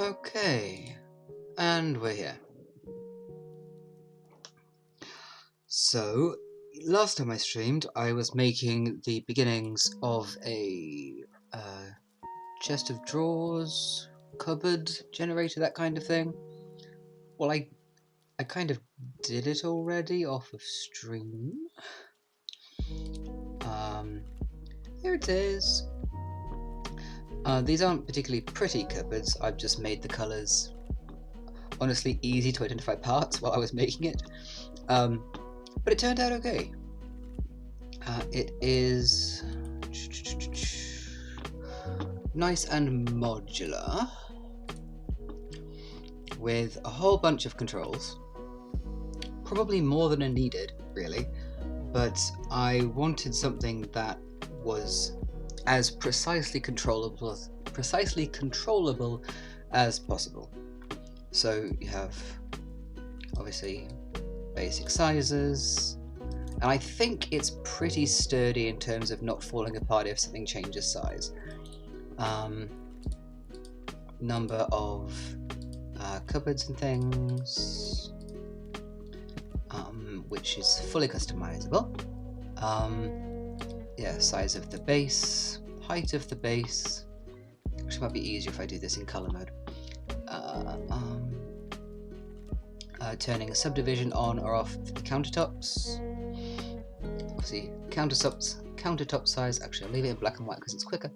Okay, and we're here. So, last time I streamed, I was making the beginnings of a chest of drawers, cupboard generator, that kind of thing. Well, I kind of did it already off of stream. Here it is. These aren't particularly pretty cupboards, I've just made the colours honestly easy to identify parts while I was making it. But it turned out okay. It is nice and modular, with a whole bunch of controls. Probably more than are needed, really, but I wanted something that was as precisely controllable as possible. So you have obviously basic sizes, and I think it's pretty sturdy in terms of not falling apart if something changes size. Number of cupboards and things, which is fully customizable. Yeah, size of the base, height of the base, which might be easier if I do this in color mode. Turning a subdivision on or off the countertops. Obviously, countertop size. Actually, I'll leave it in black and white because it's quicker.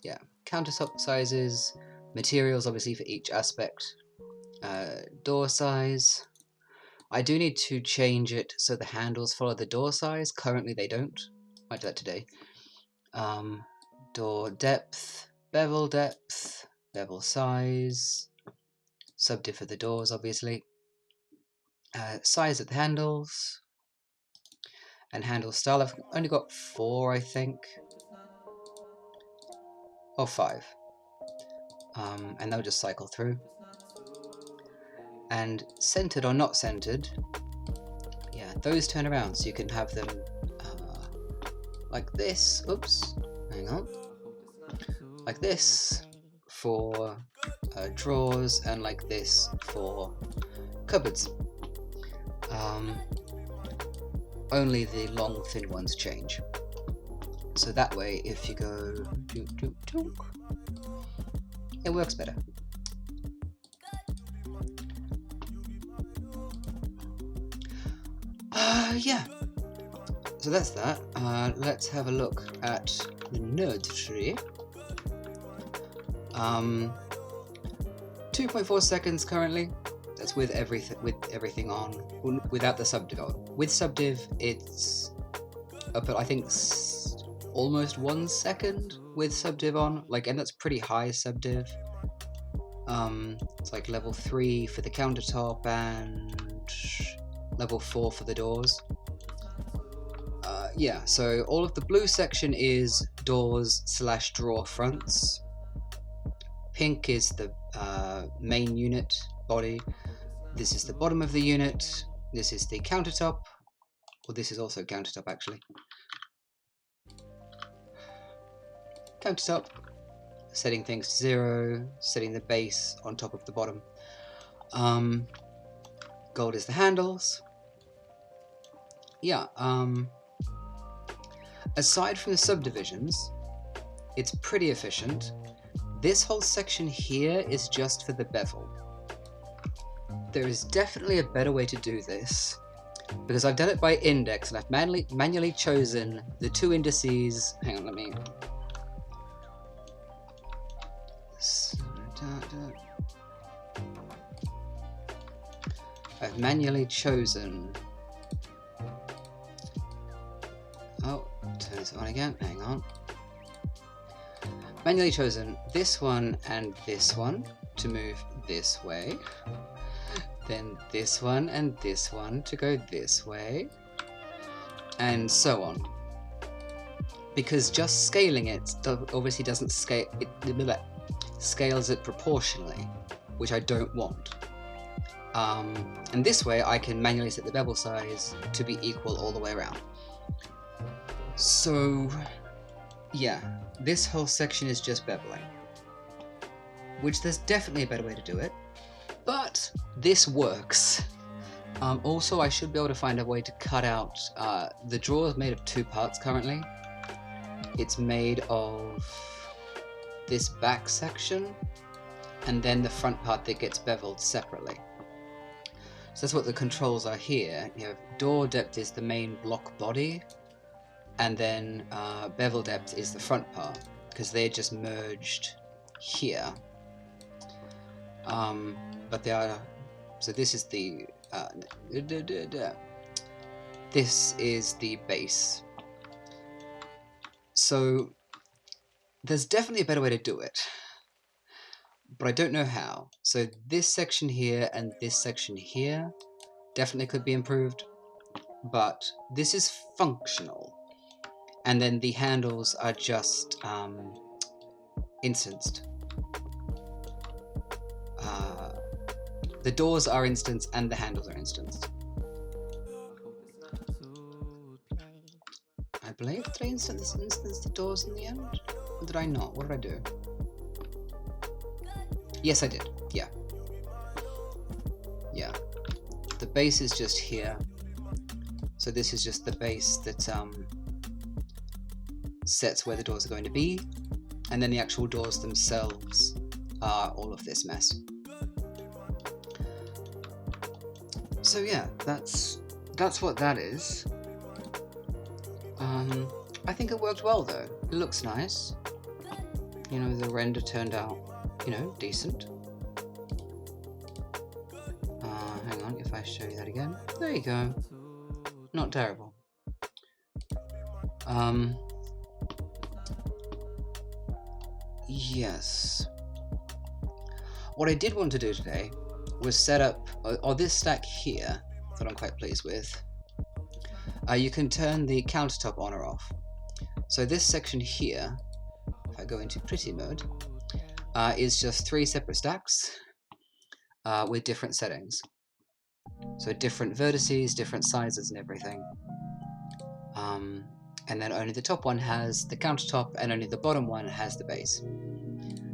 Yeah, countertop sizes, materials obviously for each aspect. Door size. I do need to change it so the handles follow the door size. Currently they don't. Might do that today. Door depth, bevel size, subdiv for the doors obviously. Size of the handles, and handle style. I've only got 4, I think. Or 5. And they'll just cycle through. And centered or not centered, yeah, those turn around, so you can have them like this. Oops, hang on. Like this for drawers, and like this for cupboards. Only the long, thin ones change. So that way, if you go it works better. Yeah. So that's that. Let's have a look at the nerd tree. 2.4 seconds currently. That's with everything on. Without the subdiv on. With subdiv, it's up at I think almost 1 second with subdiv on. And that's pretty high subdiv. It's like level 3 for the countertop and level 4 for the doors. Yeah, so all of the blue section is doors / drawer fronts. Pink is the main unit body. This is the bottom of the unit. This is the countertop. Well, this is also countertop actually. Countertop. Setting things to 0. Setting the base on top of the bottom. Gold is the handles. Yeah, aside from the subdivisions, it's pretty efficient. This whole section here is just for the bevel. There is definitely a better way to do this, because I've done it by index, and I've manually chosen the 2 indices. Hang on, let me... I've manually chosen... Oh, turn this on again, hang on. Manually chosen this one and this one to move this way. Then this one and this one to go this way. And so on. Because just scaling it obviously doesn't scale, it scales it proportionally, which I don't want. And this way I can manually set the bevel size to be equal all the way around. So, yeah, this whole section is just beveling. which there's definitely a better way to do it, but this works. Also, I should be able to find a way to cut out, the drawer is made of 2 parts currently. It's made of this back section, and then the front part that gets beveled separately. So that's what the controls are here. You have door depth is the main block body, and then bevel depth is the front part, because they're just merged here. But they are, so this is the this is the base. So there's definitely a better way to do it, but I don't know how. So this section here and this section here definitely could be improved, but this is functional. And then the handles are just instanced. The doors are instanced and the handles are instanced. I believe did I instance the doors in the end? Or did I not? What did I do? Yes, I did. Yeah. Yeah. The base is just here. So this is just the base that sets where the doors are going to be, and then the actual doors themselves are all of this mess. So yeah, that's what that is. I think it worked well though. It looks nice. You know, the render turned out, you know, decent. Hang on, if I show you that again. There you go. Not terrible. Yes. What I did want to do today was set up, or this stack here, that I'm quite pleased with. You can turn the countertop on or off. So this section here, if I go into pretty mode, is just 3 separate stacks with different settings. So different vertices, different sizes and everything. And then only the top one has the countertop and only the bottom one has the base.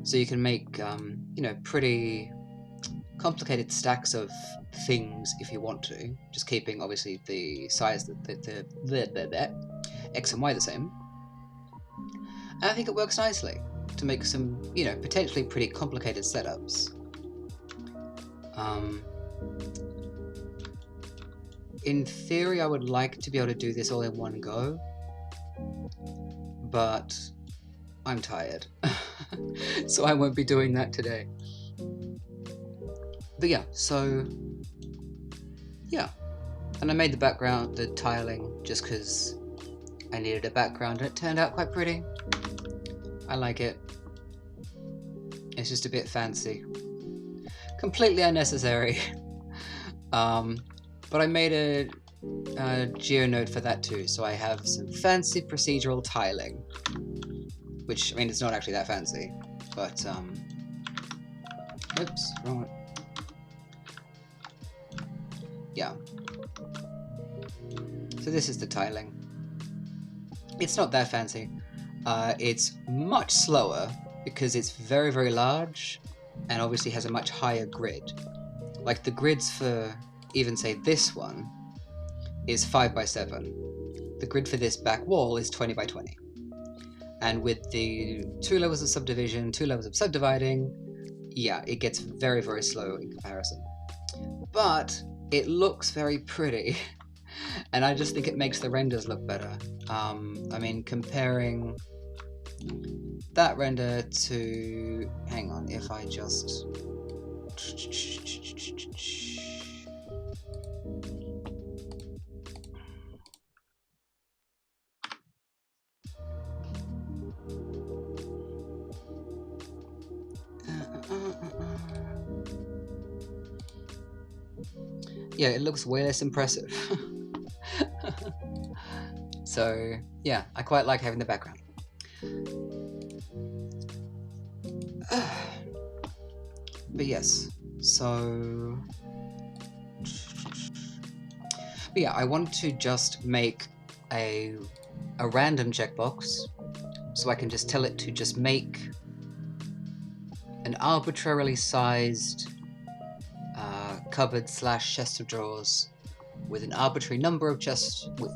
So you can make, you know, pretty complicated stacks of things if you want to, just keeping obviously the size, the X and Y the same. And I think it works nicely to make some, you know, potentially pretty complicated setups. In theory, I would like to be able to do this all in one go, but I'm tired, so I won't be doing that today. But yeah, so yeah, and I made the background, the tiling, just because I needed a background, and it turned out quite pretty. I like it. It's just a bit fancy, completely unnecessary. But I made a GeoNode for that too, so I have some fancy procedural tiling, which, I mean, it's not actually that fancy, but oops, wrong one. Yeah. So this is the tiling. It's not that fancy. It's much slower because it's very, very large and obviously has a much higher grid. Like the grids for even say this one is 5 by 7. The grid for this back wall is 20 by 20. And with the 2 levels of subdivision, 2 levels of subdividing, yeah, it gets very, very slow in comparison. But it looks very pretty, and I just think it makes the renders look better. I mean, comparing that render to, hang on, if I just yeah, it looks way less impressive. So yeah, I quite like having the background. But yes, so but yeah, I want to just make a random checkbox, so I can just tell it to just make an arbitrarily sized cupboard / chest of drawers with an arbitrary number of chests with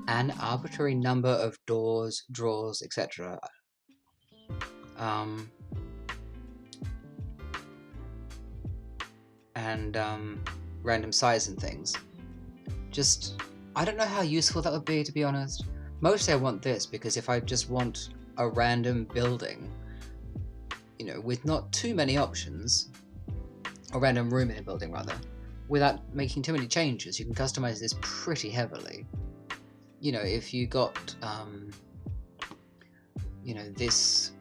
an arbitrary number of doors, drawers, etc. And random size and things. Just, I don't know how useful that would be, to be honest. Mostly I want this because if I just want a random building, you know, with not too many options, a random room in a building rather, without making too many changes, you can customize this pretty heavily. You know, if you got, you know, this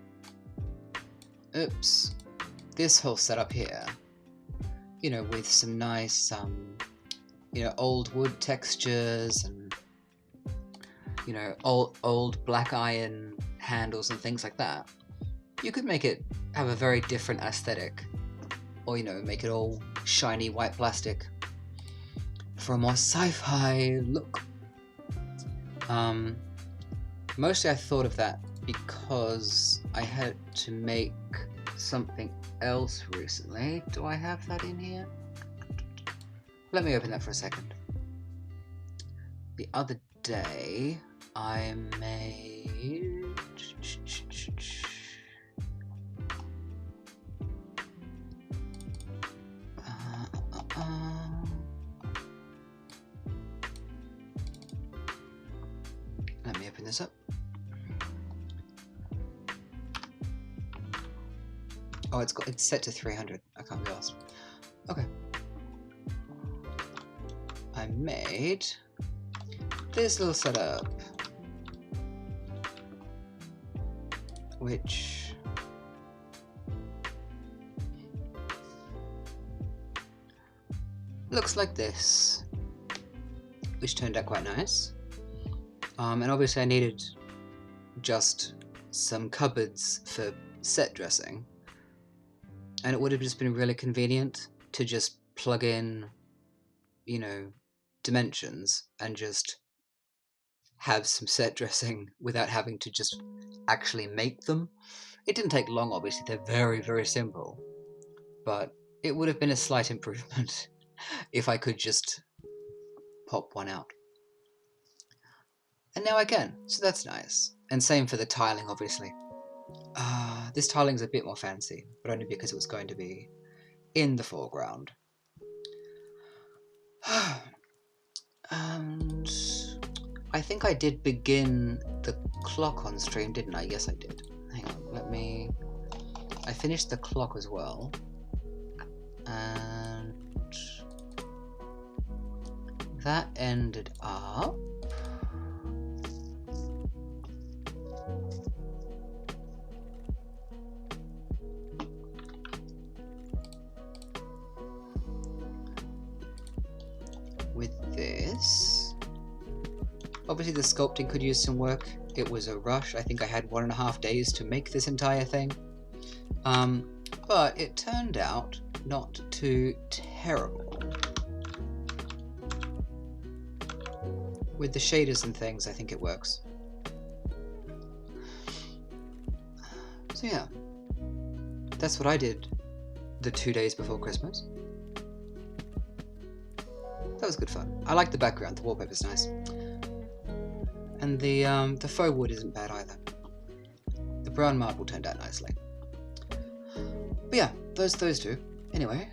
whole setup here, you know, with some nice, you know, old wood textures and, you know, old black iron handles and things like that, you could make it have a very different aesthetic, or, you know, make it all shiny white plastic for a more sci-fi look. Mostly I thought of that because I had to make something else recently. Do I have that in here? Let me open that for a second. The other day I made... Let me open this up. Oh, it's set to 300. I can't be asked. Okay. I made this little setup, which looks like this, which turned out quite nice. And obviously I needed just some cupboards for set dressing, and it would have just been really convenient to just plug in, you know, dimensions and just have some set dressing without having to just actually make them. It didn't take long, obviously, they're very, very simple, but it would have been a slight improvement if I could just pop one out. And now I can, so that's nice. And same for the tiling, obviously. This tiling's a bit more fancy, but only because it was going to be in the foreground. And I think I did begin the clock on stream, didn't I? Yes, I did. Hang on, I finished the clock as well. And that ended up... with this. Obviously the sculpting could use some work. It was a rush. I think I had 1.5 days to make this entire thing. But it turned out not too terrible. With the shaders and things, I think it works. So yeah, that's what I did the 2 days before Christmas. That was good fun. I like the background, the wallpaper's nice. And the faux wood isn't bad either. The brown marble turned out nicely. But yeah, those two. Anyway,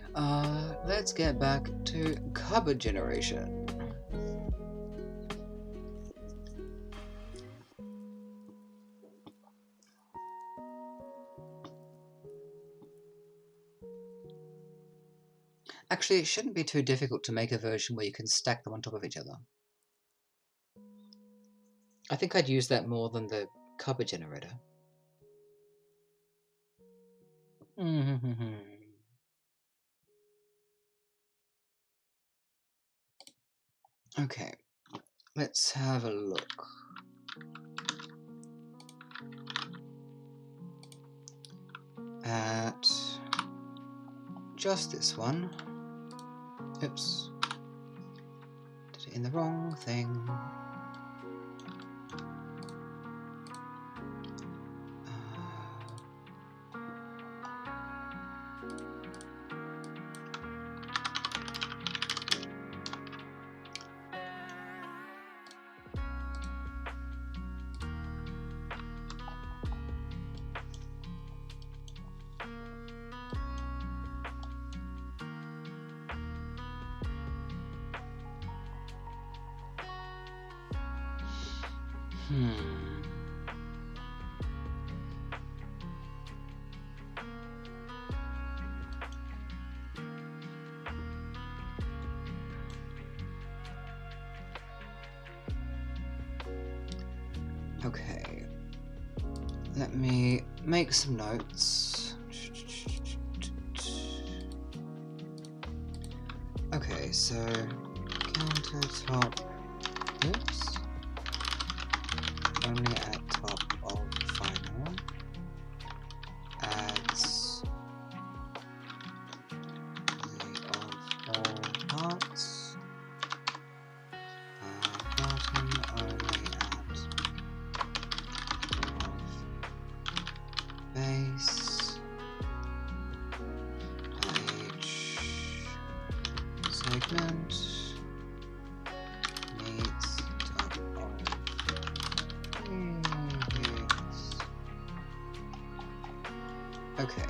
let's get back to cupboard generation. Actually, it shouldn't be too difficult to make a version where you can stack them on top of each other. I think I'd use that more than the cupboard generator. Okay, let's have a look. At just this one. Oops. Did it in the wrong thing. Okay, let me make some notes. Okay, so countertop, oops, only at top of final, adds of all parts, bottom only at of base, each segment needs top of yes. Okay.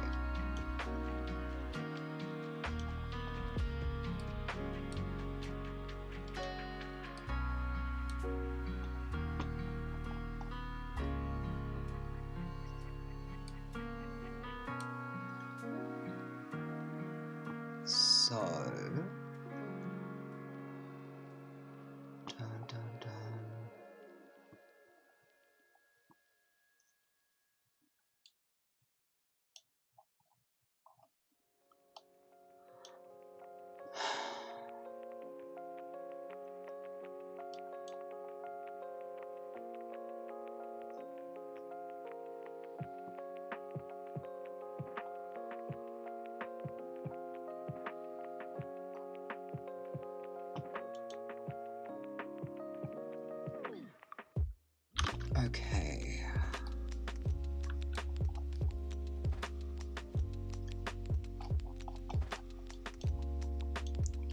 So dun, dun, dun. Okay.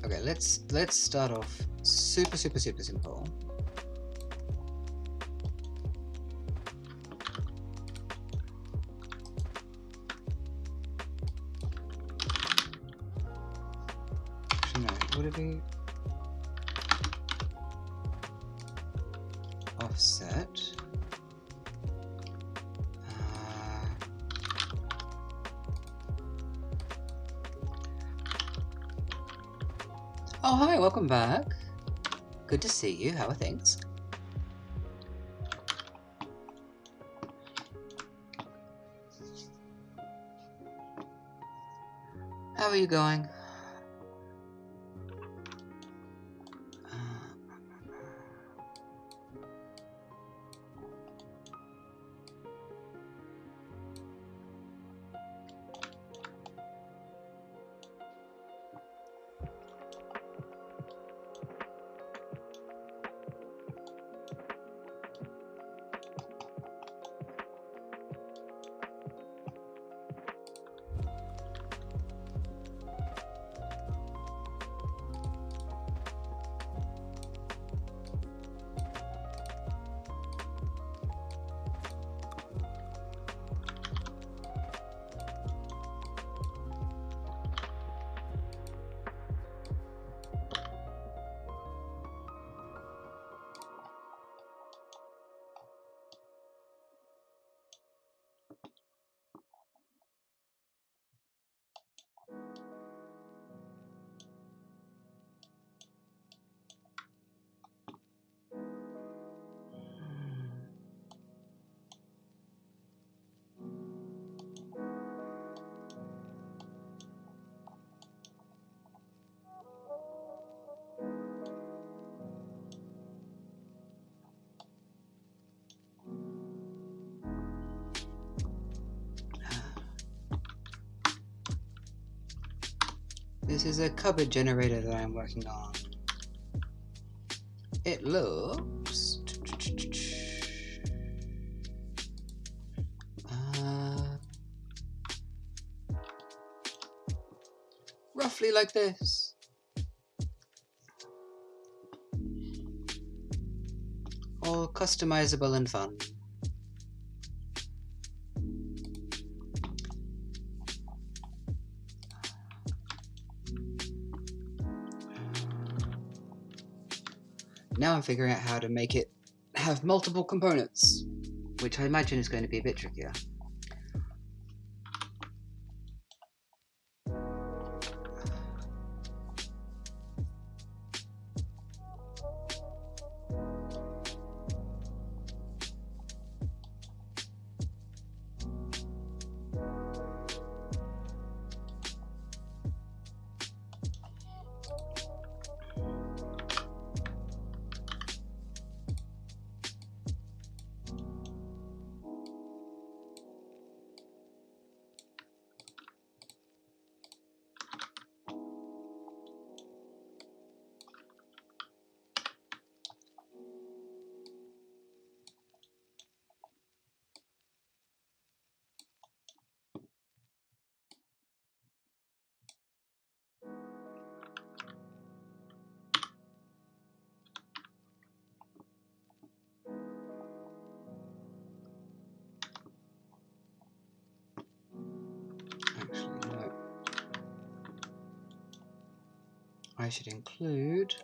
Okay, let's start off super simple. Actually, no, would it be offset? Oh, hi, welcome back. Good to see you. How are things? How are you going? This is a cupboard generator that I'm working on. It looks roughly like this. All customizable and fun. Now I'm figuring out how have multiple components, which I imagine is going to be a bit trickier. I should include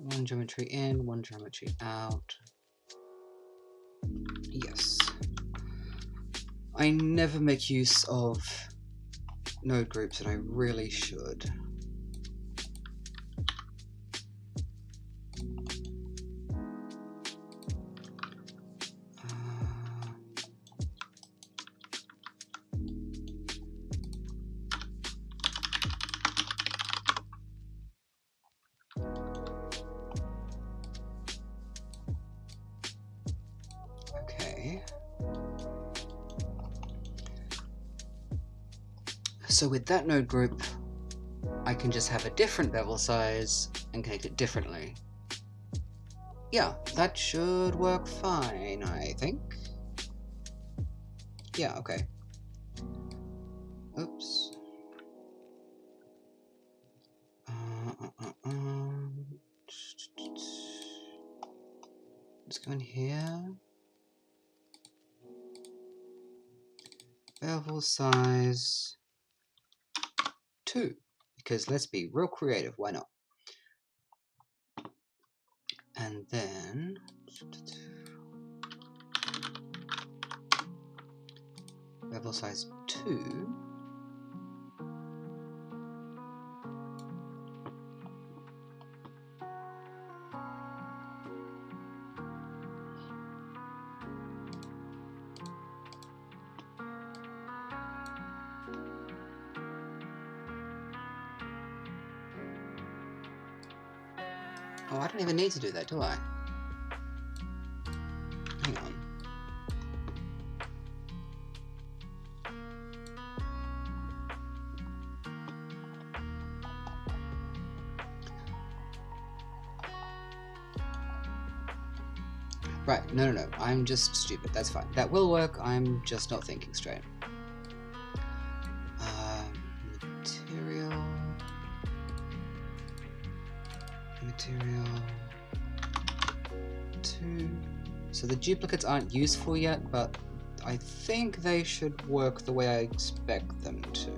one geometry in, one geometry out. Yes. I never make use of node groups, and I really should. So with that node group, I can just have a different bevel size and connect it differently. Yeah, that should work fine, I think. Yeah, okay. Oops. Let's go in here. Bevel size 2, because let's be real creative, why not? And then bevel size 2. Oh, I don't even need to do that, do I? Hang on. Right, no, I'm just stupid, that's fine. That will work, I'm just not thinking straight. Material 2. So the duplicates aren't useful yet, but I think they should work the way I expect them to.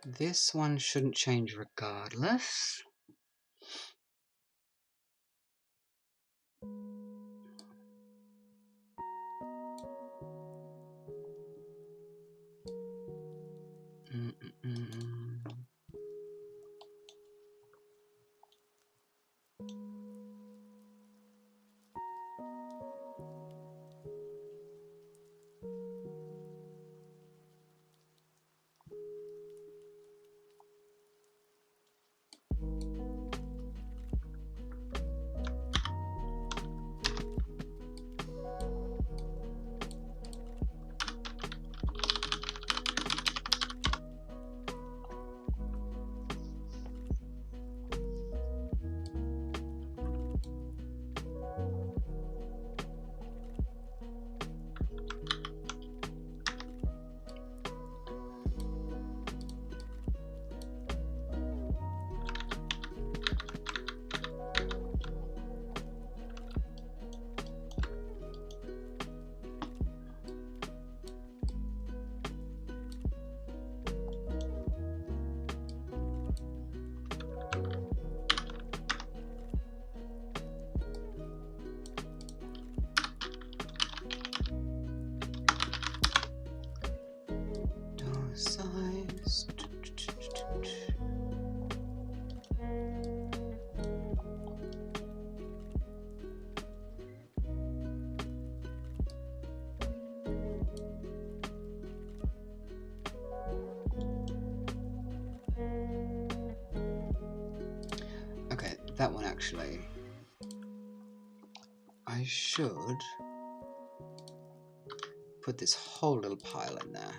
This one shouldn't change regardless. Size. Okay, that one actually. I should put this whole little pile in there.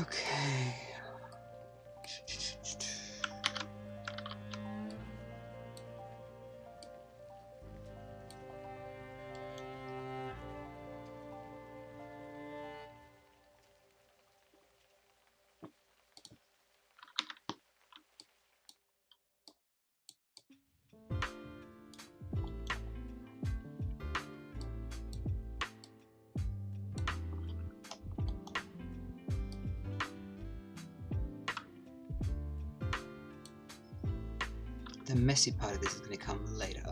Okay. The messy part of this is going to come later.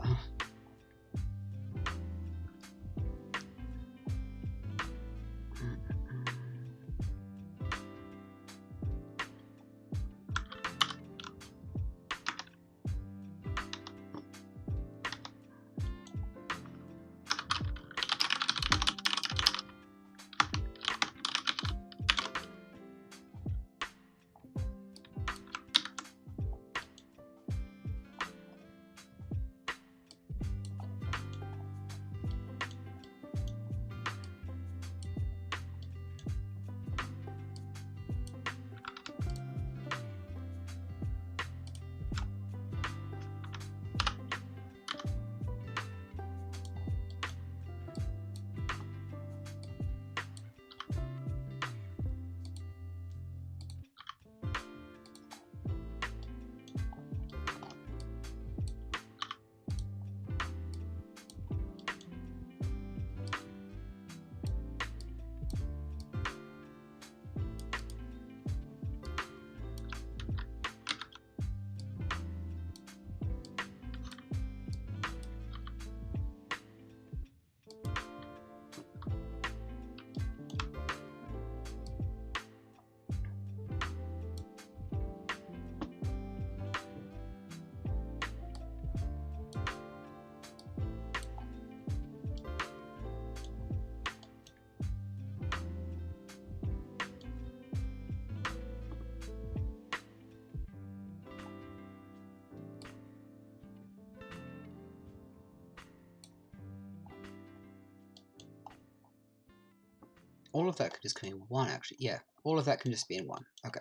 all of that could just come in one, actually. Yeah, all of that can just be in one. Okay.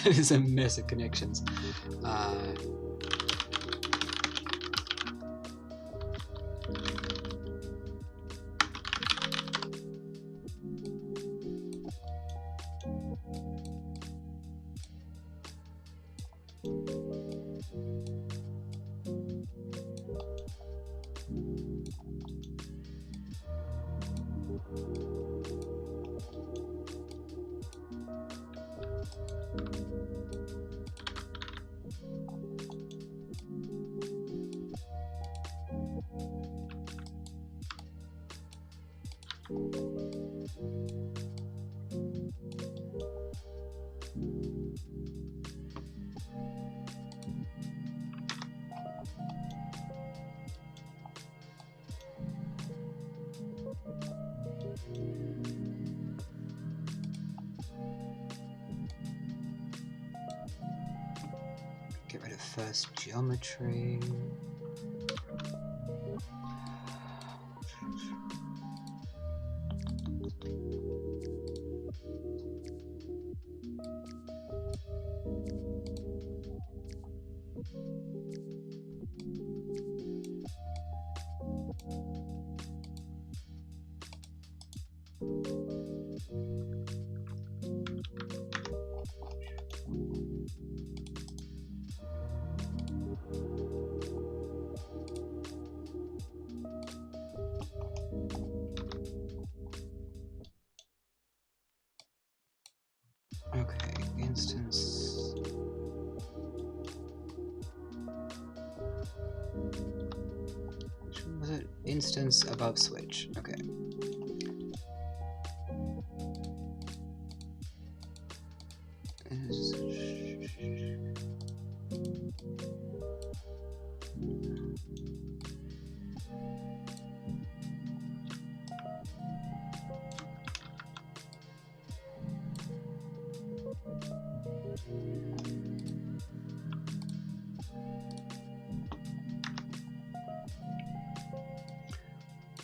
That is a mess of connections. Get rid of first geometry. Okay, instance. Which one was it? Instance above switch. Okay.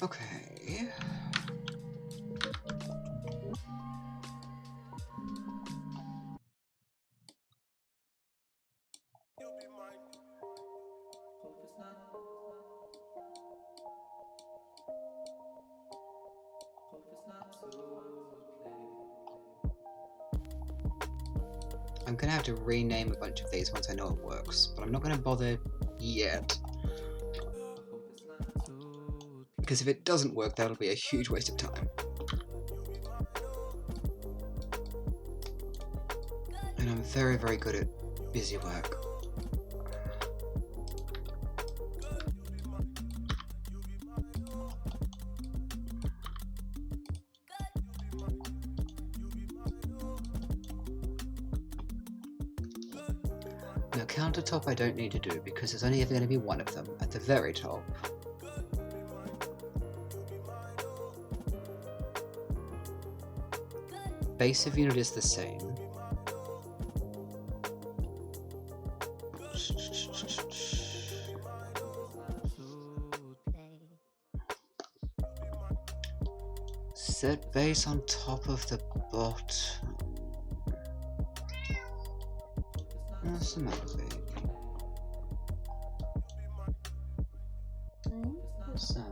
Okay. I'm gonna have to rename a bunch of these once I know it works, but I'm not gonna bother yet. Because if it doesn't work, that'll be a huge waste of time. And I'm very, very good at busy work. Now, countertop I don't need to do because there's only ever going to be one of them at the very top. Base of unit is the same. Set base on top of the bottom. What's the matter, baby? So,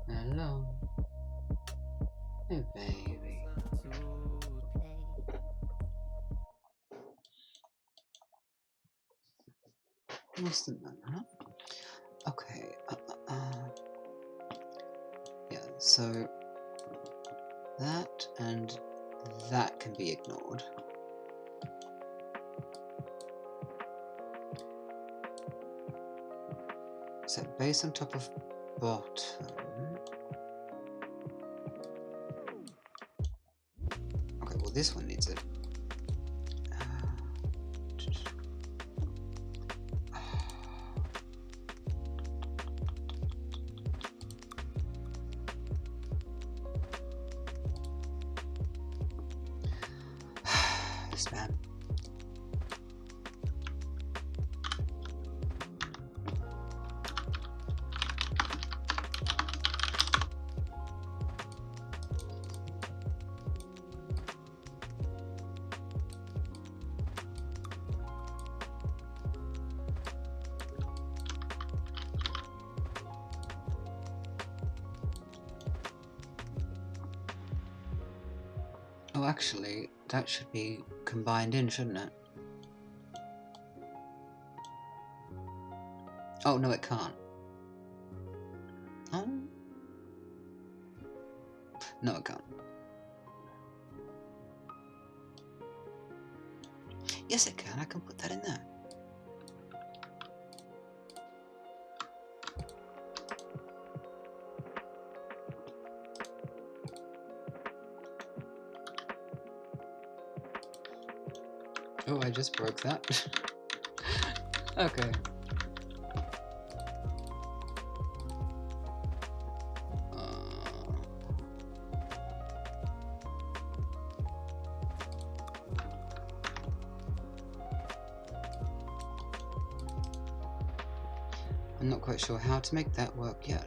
hello. Hey, baby. What's the matter? Okay. Yeah, so that and that can be ignored. Set base on top of bottom. Okay, well this one needs it. Christ, man. Oh, actually, that should be combined in, shouldn't it? Oh, no, it can't. Oh? No, it can't. Yes, it can. I can put that in there. Oh, I just broke that. Okay. I'm not quite sure how to make that work yet.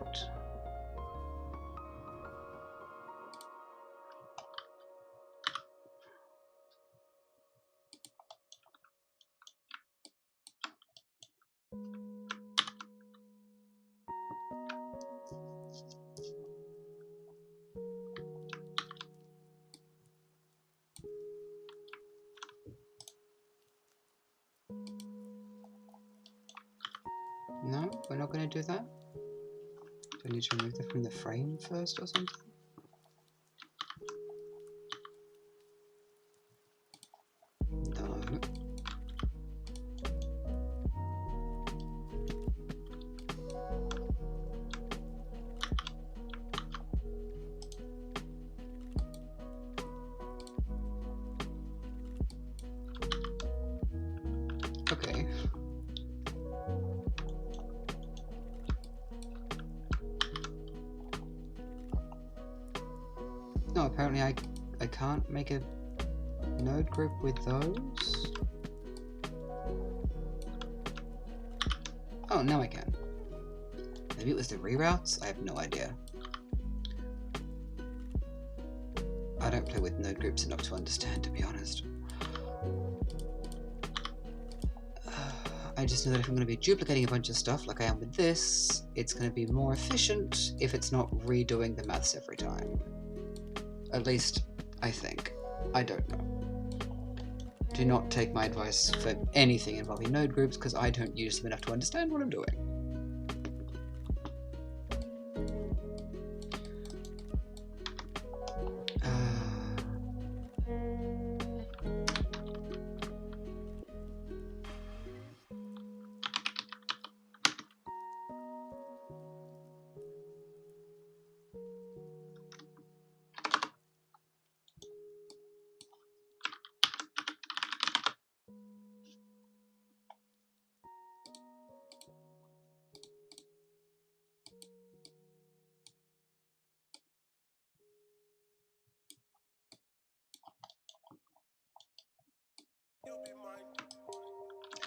No, we're not going to do that? Do I need to remove that from the frame first or something? No. Okay. No, apparently I can't make a node group with those. Oh, now I can. Maybe it was the reroutes? I have no idea. I don't play with node groups enough to understand, to be honest. I just know that if I'm going to be duplicating a bunch of stuff like I am with this, it's going to be more efficient if it's not redoing the maths every time. At least, I think. I don't know. Do not take my advice for anything involving node groups, because I don't use them enough to understand what I'm doing.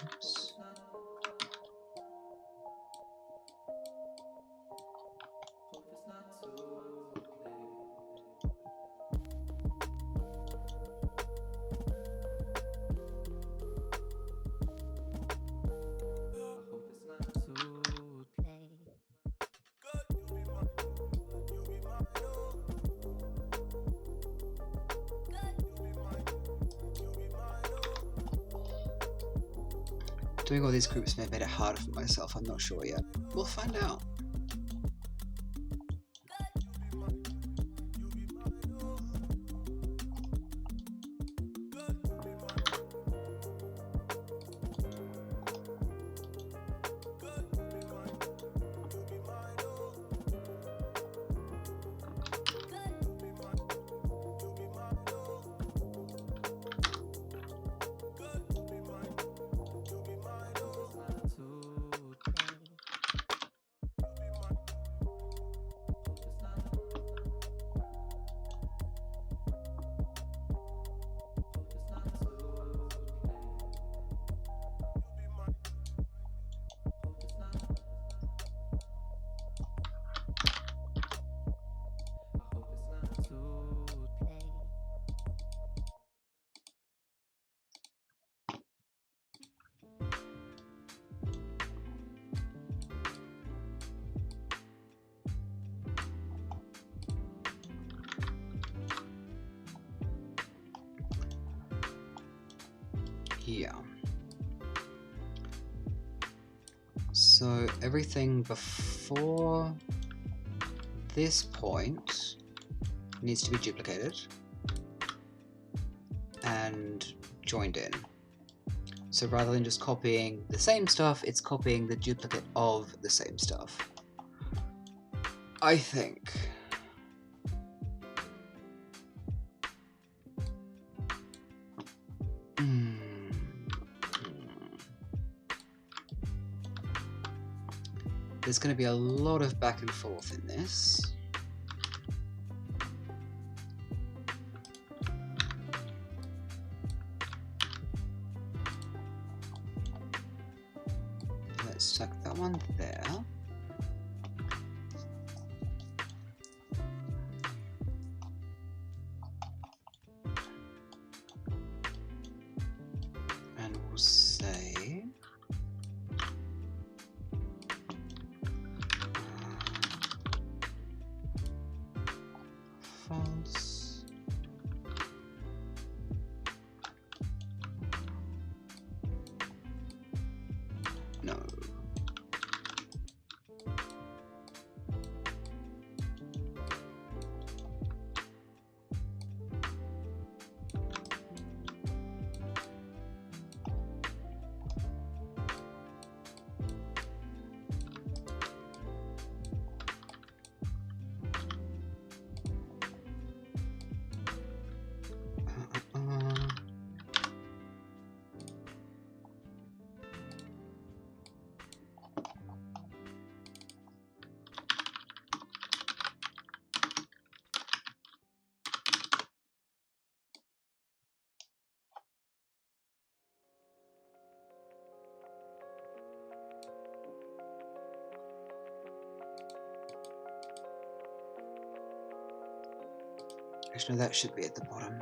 Oops. Doing all these groups may have made it harder for myself, I'm not sure yet. We'll find out. here. So everything before this point needs to be duplicated and joined in. So rather than just copying the same stuff, it's copying the duplicate of the same stuff, I think. There's going to be a lot of back and forth in this. Let's stuck that one there. And we'll say false. No. Actually, no, that should be at the bottom.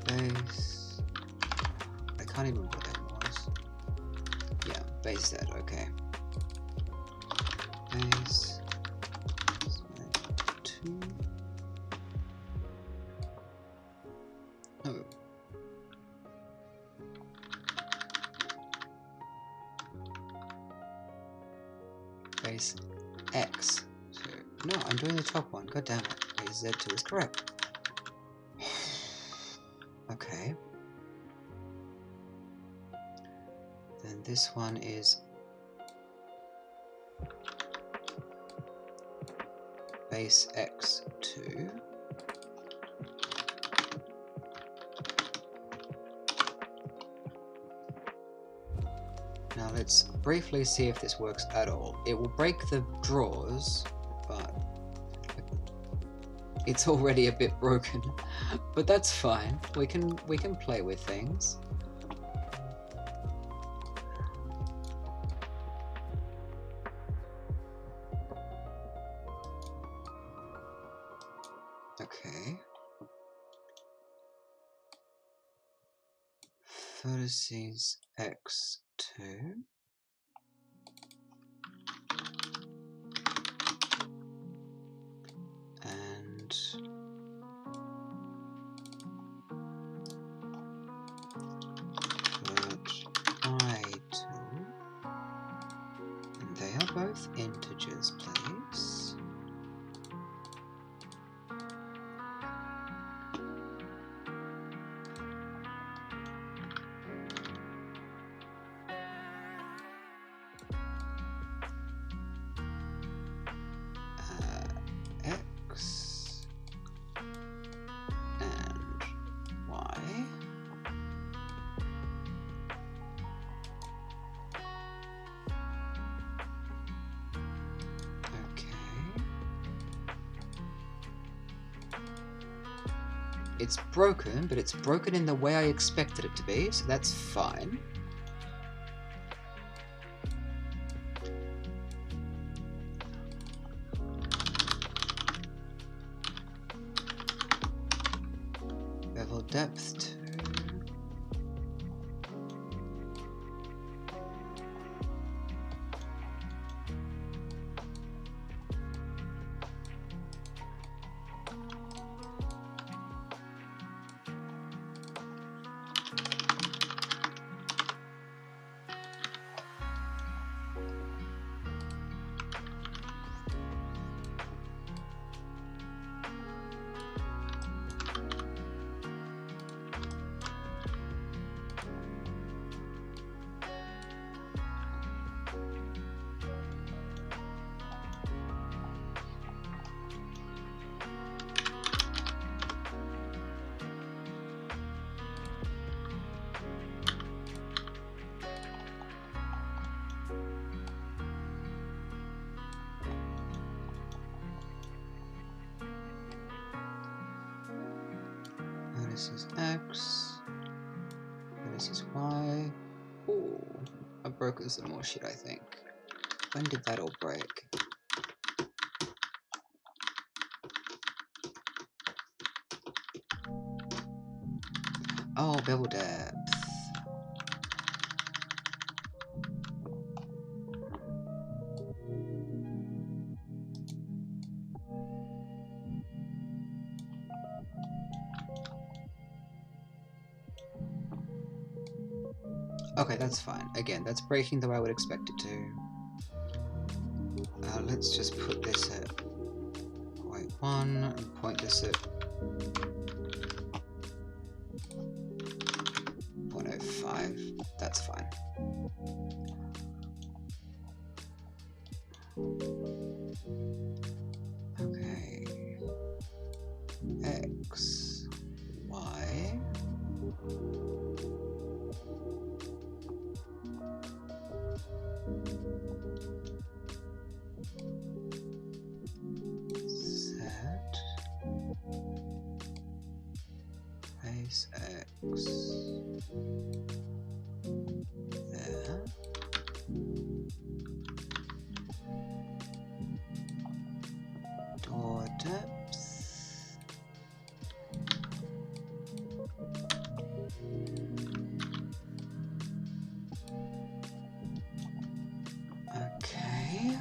Base. I can't even remember what that was. Yeah, base Z, okay. Base Z2. Oh. Base X. So, no, I'm doing the top one. God damn it. Base Z2 is correct. Okay. Then this one is base X2. Now let's briefly see if this works at all. It will break the drawers, but it's already a bit broken. But that's fine. We can play with things. Okay. Vertices X2. And I2. And they are both integers, please. X and Y. It's broken, but it's broken in the way I expected it to be, so that's fine. Bevel depth 2. This is X, this is Y. Ooh, I've broken some more shit, I think. When did that all break? Oh, bevel depth. Okay, that's fine. Again, that's breaking the way I would expect it to. Let's just put this at 0.1 and point this at 0.05. That's fine. Okay. X, Y. Place X there. Door depth. Okay.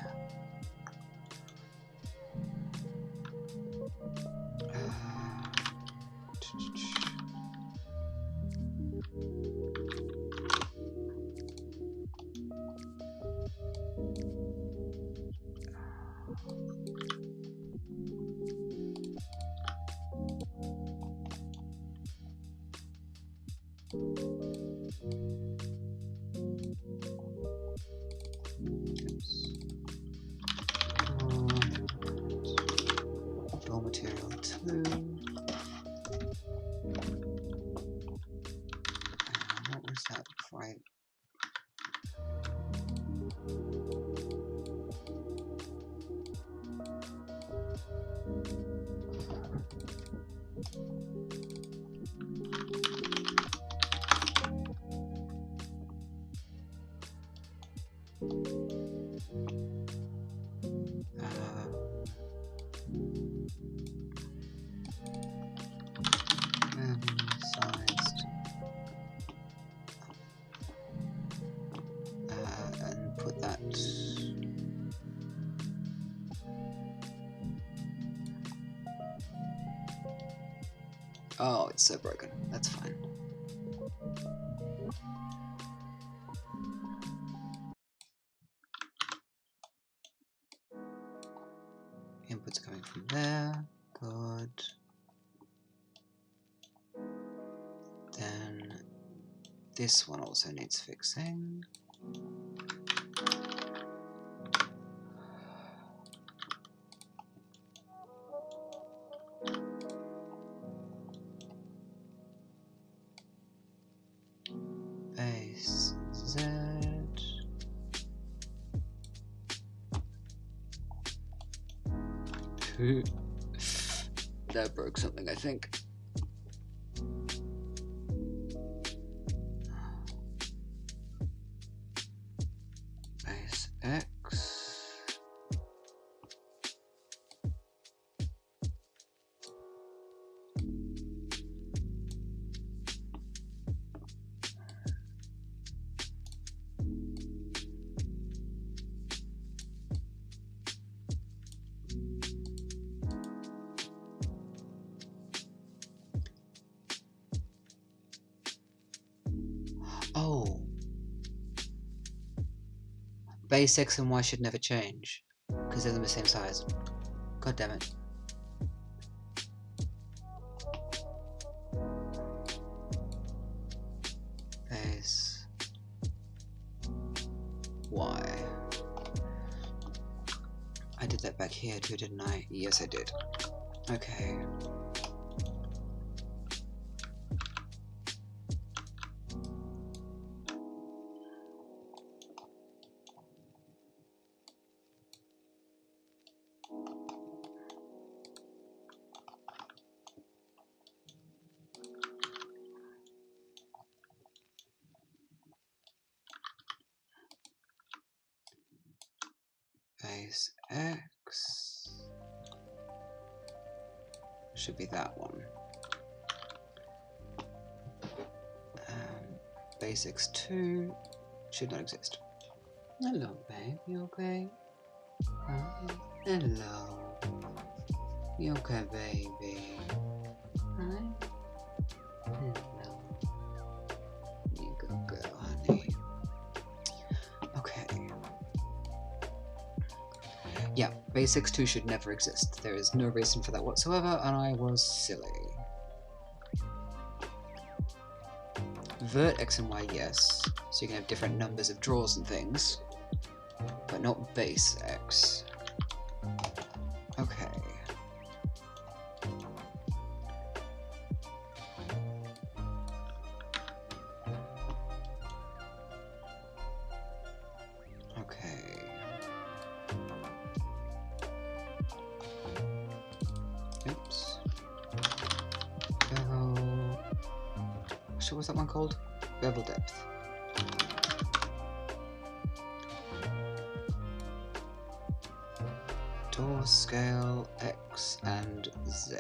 Door material 2. What was that before I... sized and put that oh, it's so broken. That's fine. Inputs coming from there. Good. Then this one also needs fixing. Base Z. That broke something, I think. base x and y should never change, because they're the same size. God damn it. Base y. I did that back here too, didn't I? Yes, I did. Okay. Base x should be that one. Base x2 should not exist. Hello, babe. You okay? Hi. Hello. You okay, baby? Hi. Hello. You good girl, honey. Okay. Yeah, base x2 should never exist. There is no reason for that whatsoever, and I was silly. Vert x and y, yes. So you can have different numbers of draws and things, but not base x. Okay. Okay. Oops. Bevel. So what's that one called? Bevel depth. Door scale X and Z.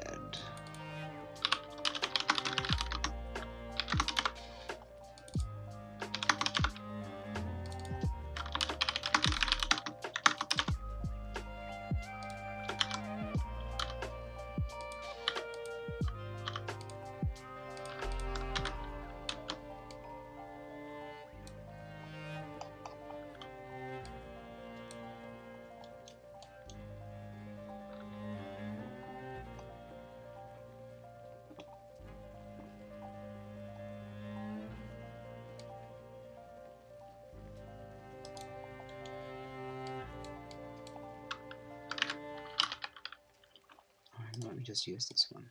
Let me just use this one.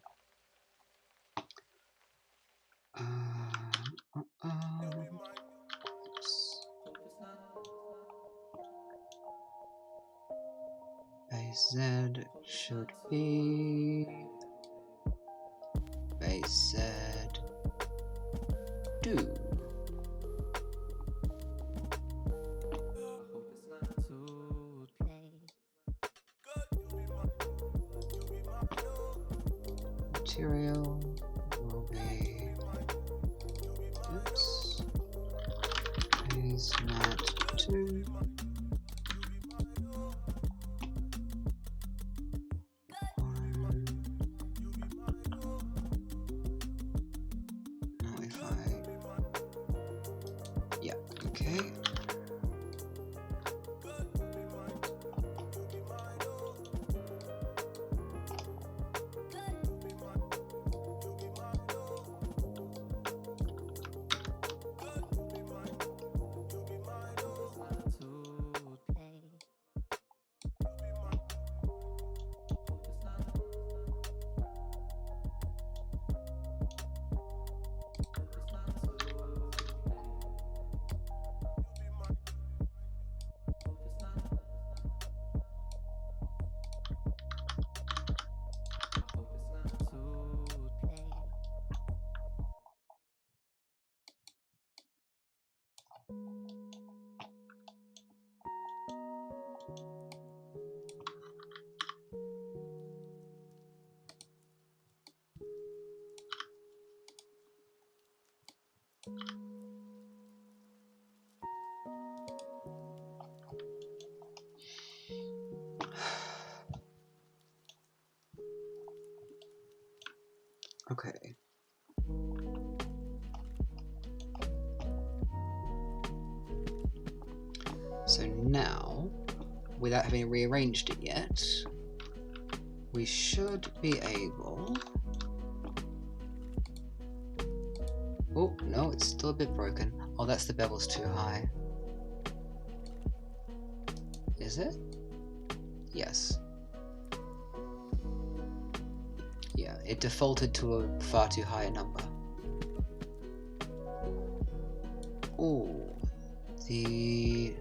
Base Z should be base Z 2. Material will be, oops, base mat 2. Now if yeah, okay. Okay. So now without having rearranged it yet, we should be able... Oh, no, it's still a bit broken. Oh, that's the bevel's too high. Is it? Yes. Yeah, it defaulted to a far too high a number. Oh, the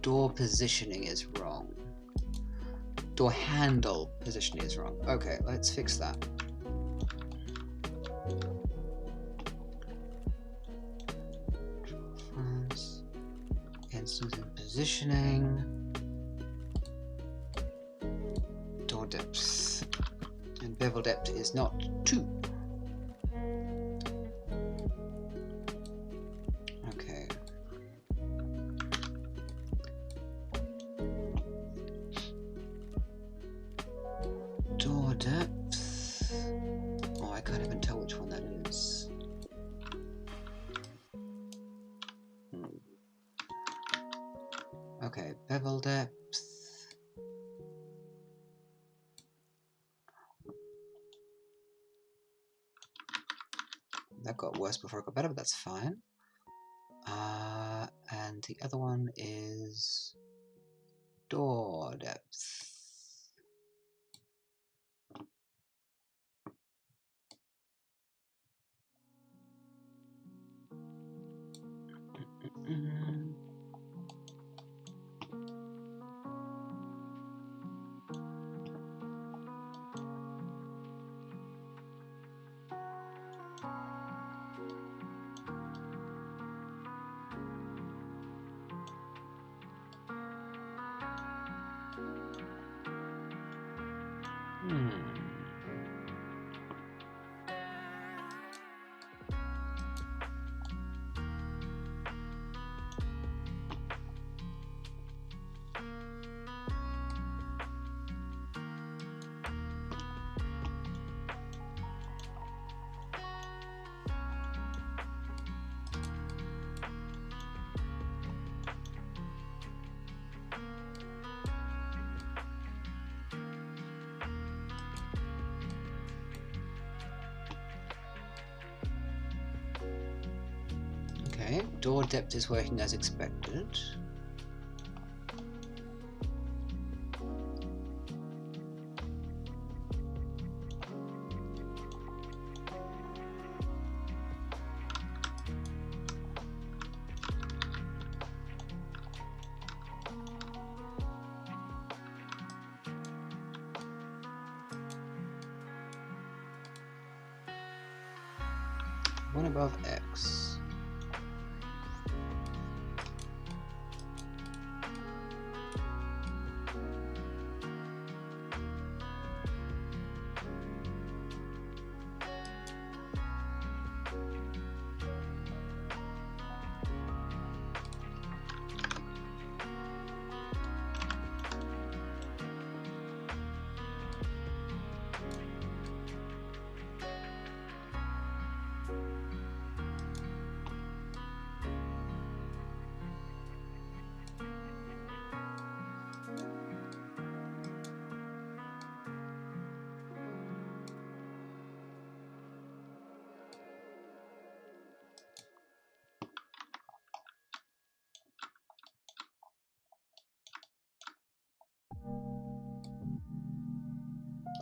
door positioning is wrong. Door handle positioning is wrong. Okay, let's fix that. Instance and positioning. Door depth. And bevel depth is not 2. Okay. Door depth. Oh, I can't even tell which one that is. Okay, bevel depth. That got worse before it got better, but that's fine. And the other one is door depth. Okay, door depth is working as expected. One above X.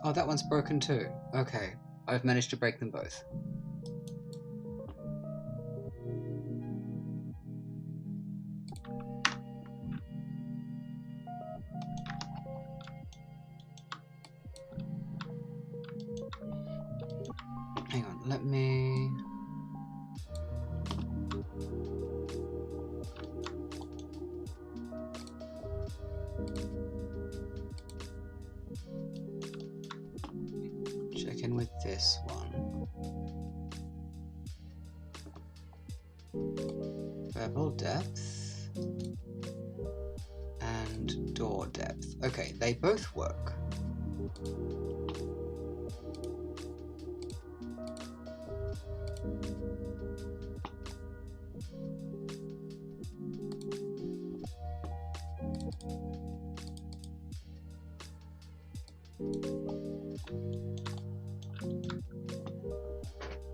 Oh, that one's broken too. Okay, I've managed to break them both. Hang on, let me... check in with this one. Bevel depth and door depth. Okay, they both work.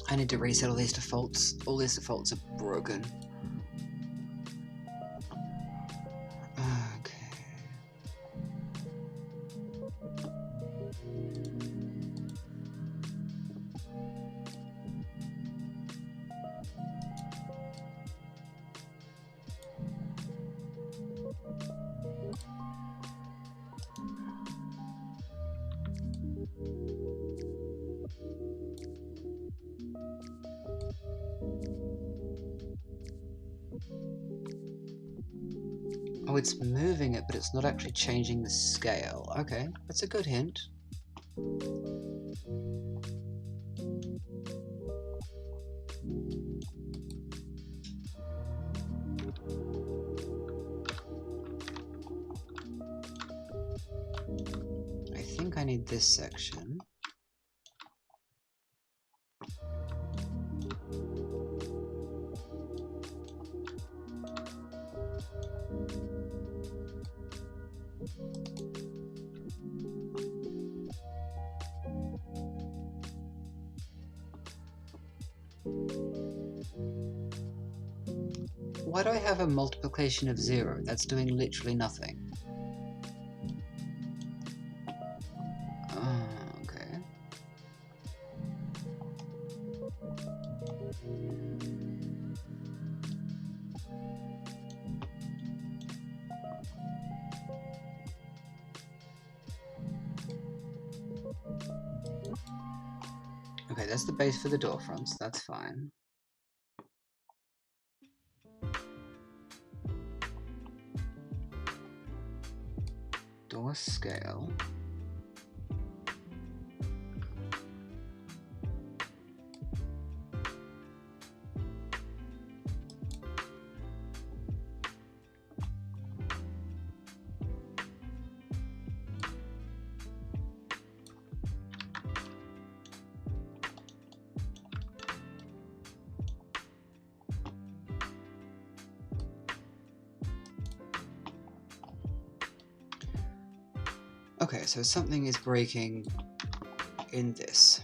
I need to reset all these defaults. All these defaults are broken. Okay. Oh, it's moving it, but it's not actually changing the scale. Okay, that's a good hint. I think I need this section. Why do I have a multiplication of 0? That's doing literally nothing. Okay. Okay, that's the base for the door fronts, that's fine. Door scale. Okay, so something is breaking in this.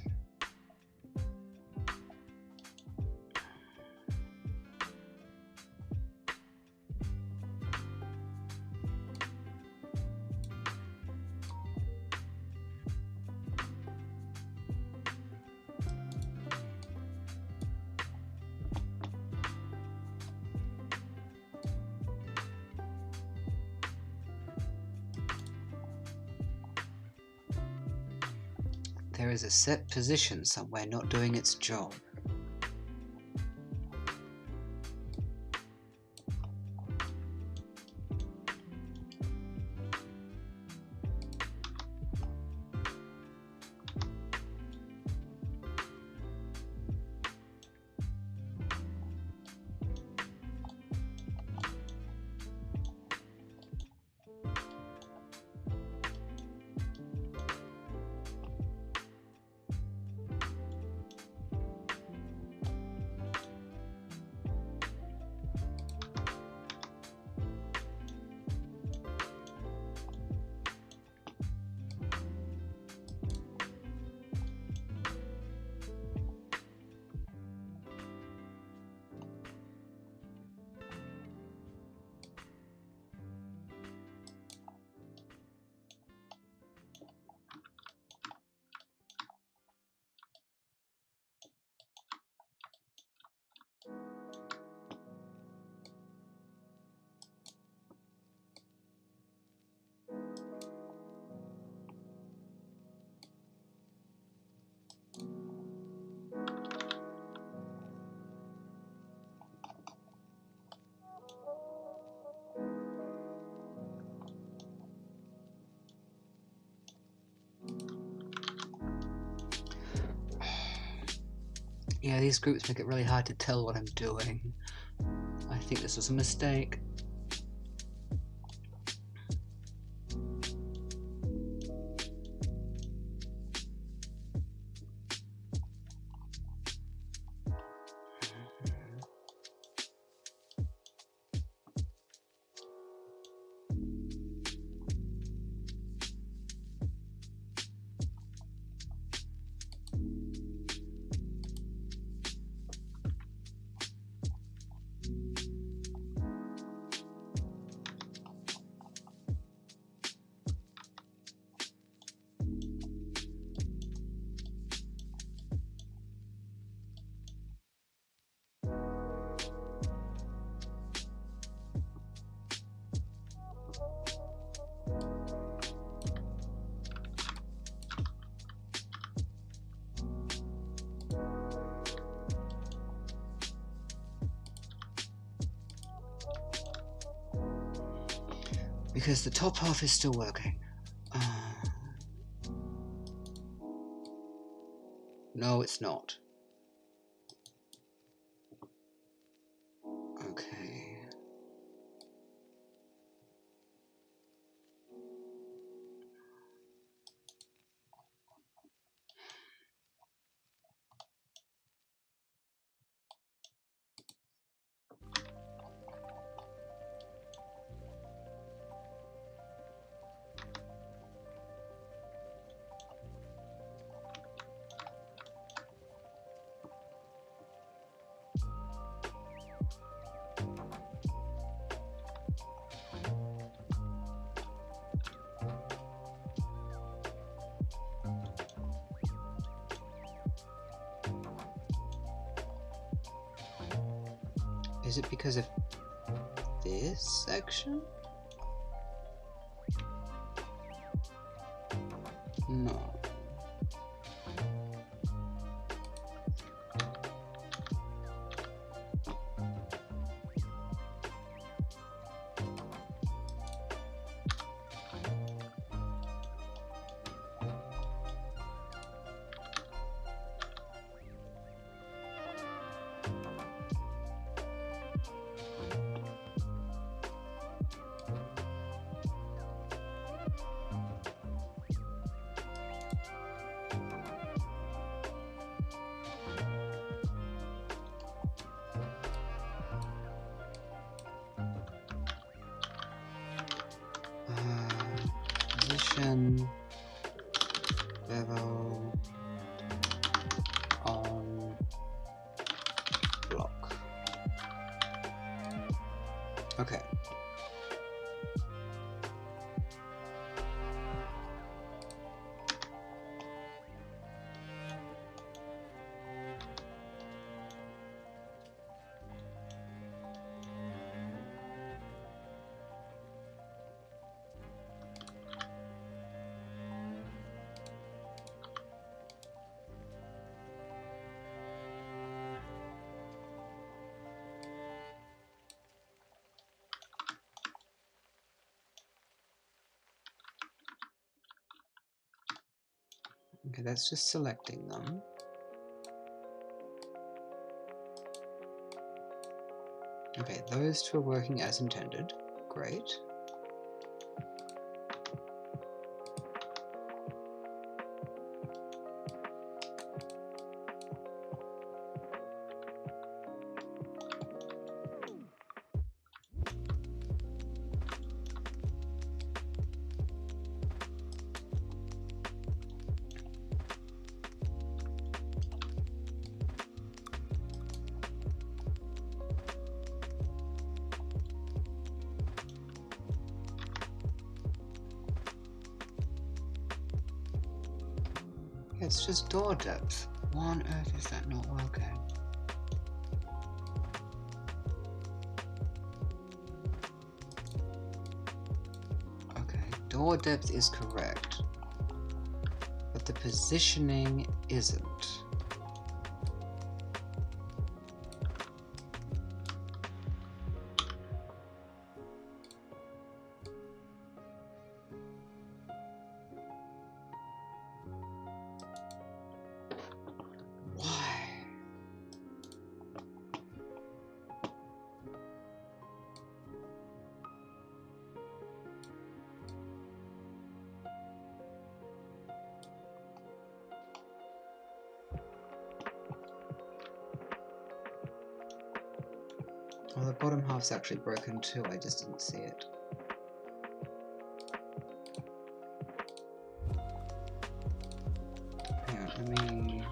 There is a set position somewhere not doing its job. Yeah, these groups make it really hard to tell what I'm doing. I think this was a mistake. because the top half is still working. No, it's not. Okay. Is it because of this section? No. Position, level, on, block. Okay. Okay, that's just selecting them. Okay, those two are working as intended. Great. It's just door depth. Why on earth is that not working? Okay, door depth is correct, but the positioning isn't. Well, the bottom half's actually broken too, I just didn't see it. Hang on, let me...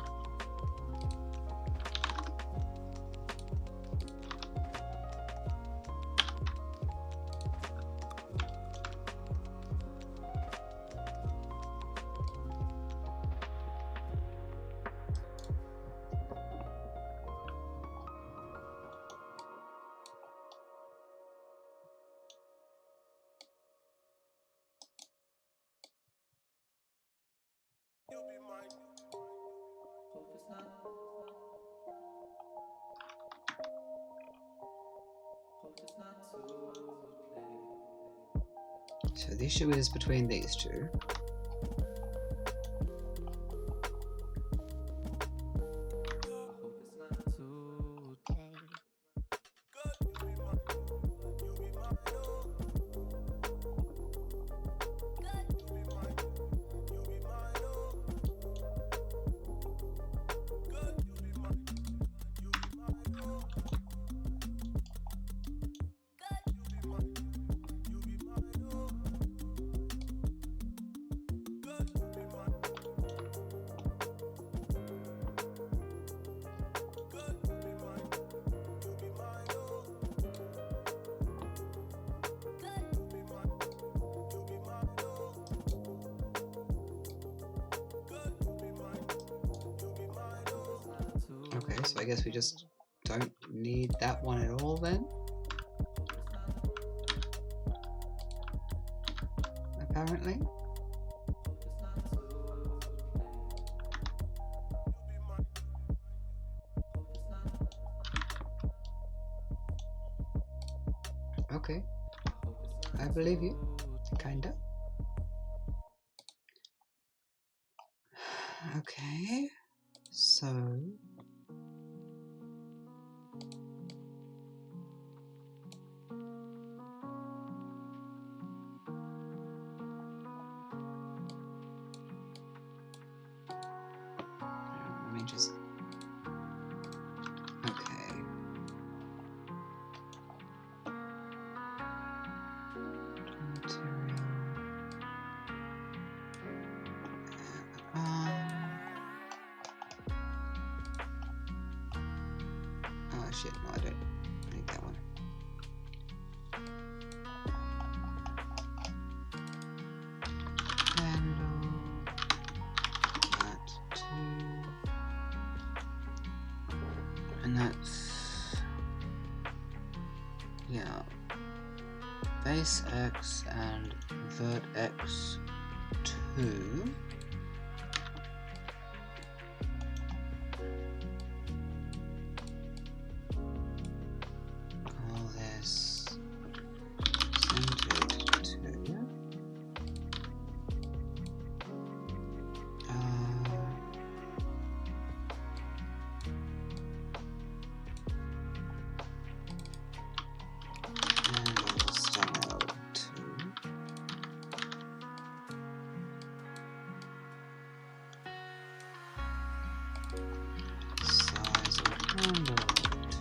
So the issue is between these two. Okay, so I guess we just don't need that one at all then? Apparently. Okay, I believe you, kinda. Okay, so... Let me just... Okay. Material... Oh shit, no I don't need that one. Handle... That too... And that's... Yeah. Base X and vert X 2. Call this centered 2. And style 2. Size of handle 2.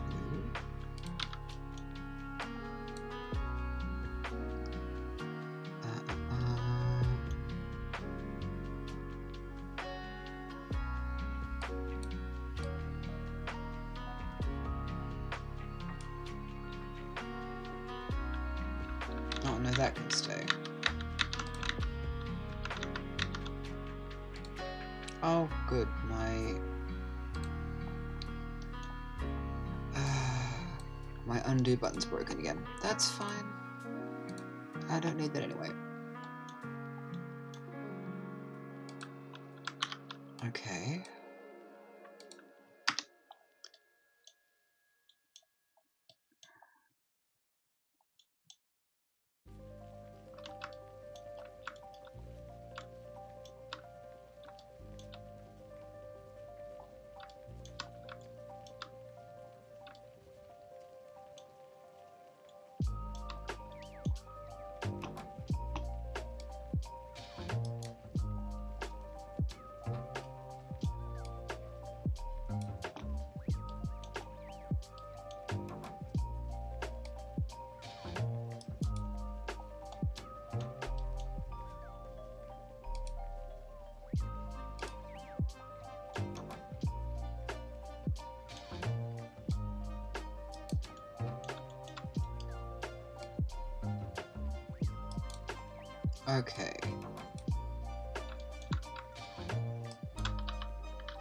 Oh no, that can stay. Oh good, my undo button's broken again. That's fine. I don't need that anyway. Okay. Okay.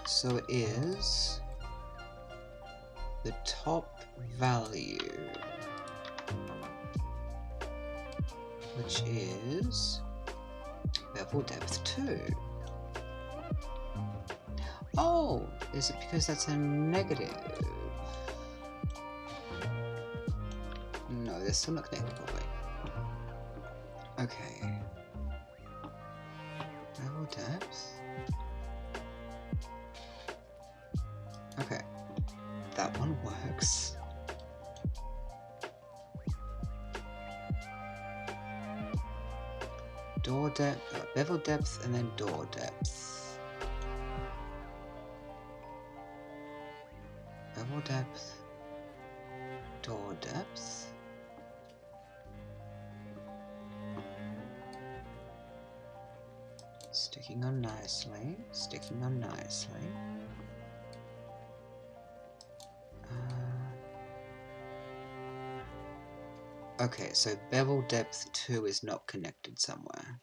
So it is the top value, which is bevel depth 2. Oh, is it because that's a negative? No, they're still not connected properly. Okay. Bevel depth. Okay. That one works. Door depth, bevel depth, and then door depth. Bevel depth, door depth. Sticking on nicely, sticking on nicely. Okay, so bevel depth 2 is not connected somewhere.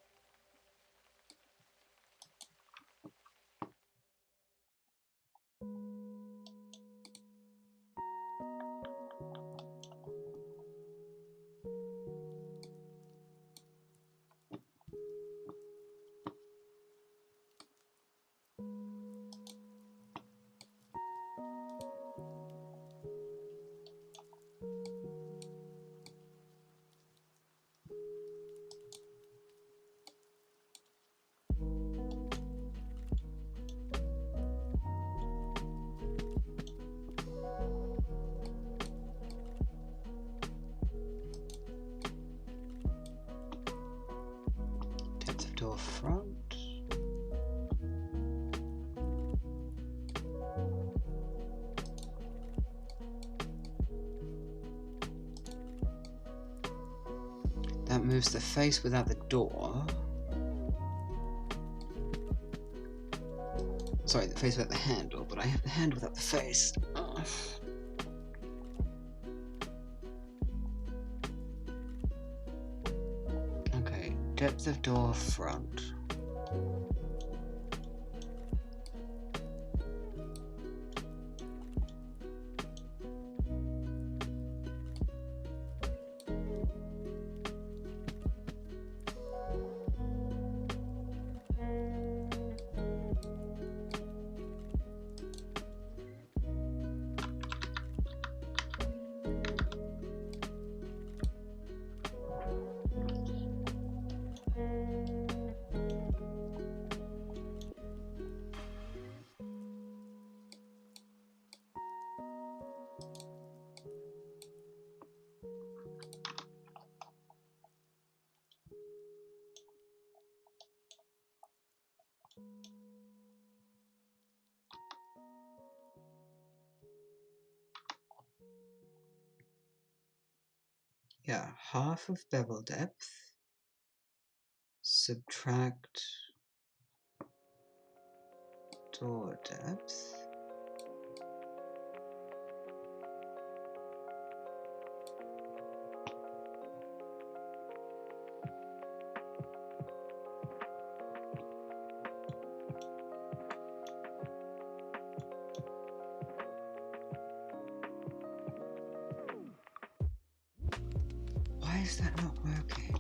Depth of door front. That moves the face without the door. Sorry, the face without the handle, but I have the hand without the face. Ugh. Okay, depth of door front. Yeah, half of bevel depth. Subtract door depth. Why is that not working?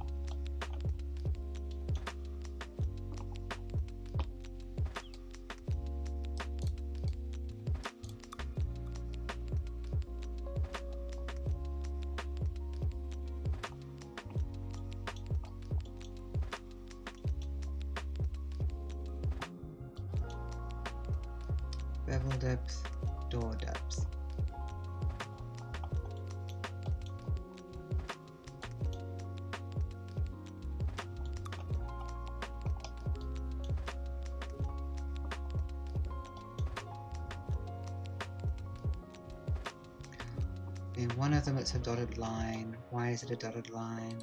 Bevel depth, door depth. In one of them it's a dotted line. Why is it a dotted line?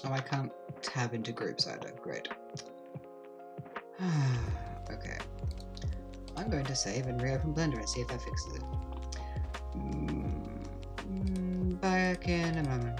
Oh, I can't tab into groups either. Great. Okay. I'm going to save and reopen Blender and see if that fixes it. Back in a moment.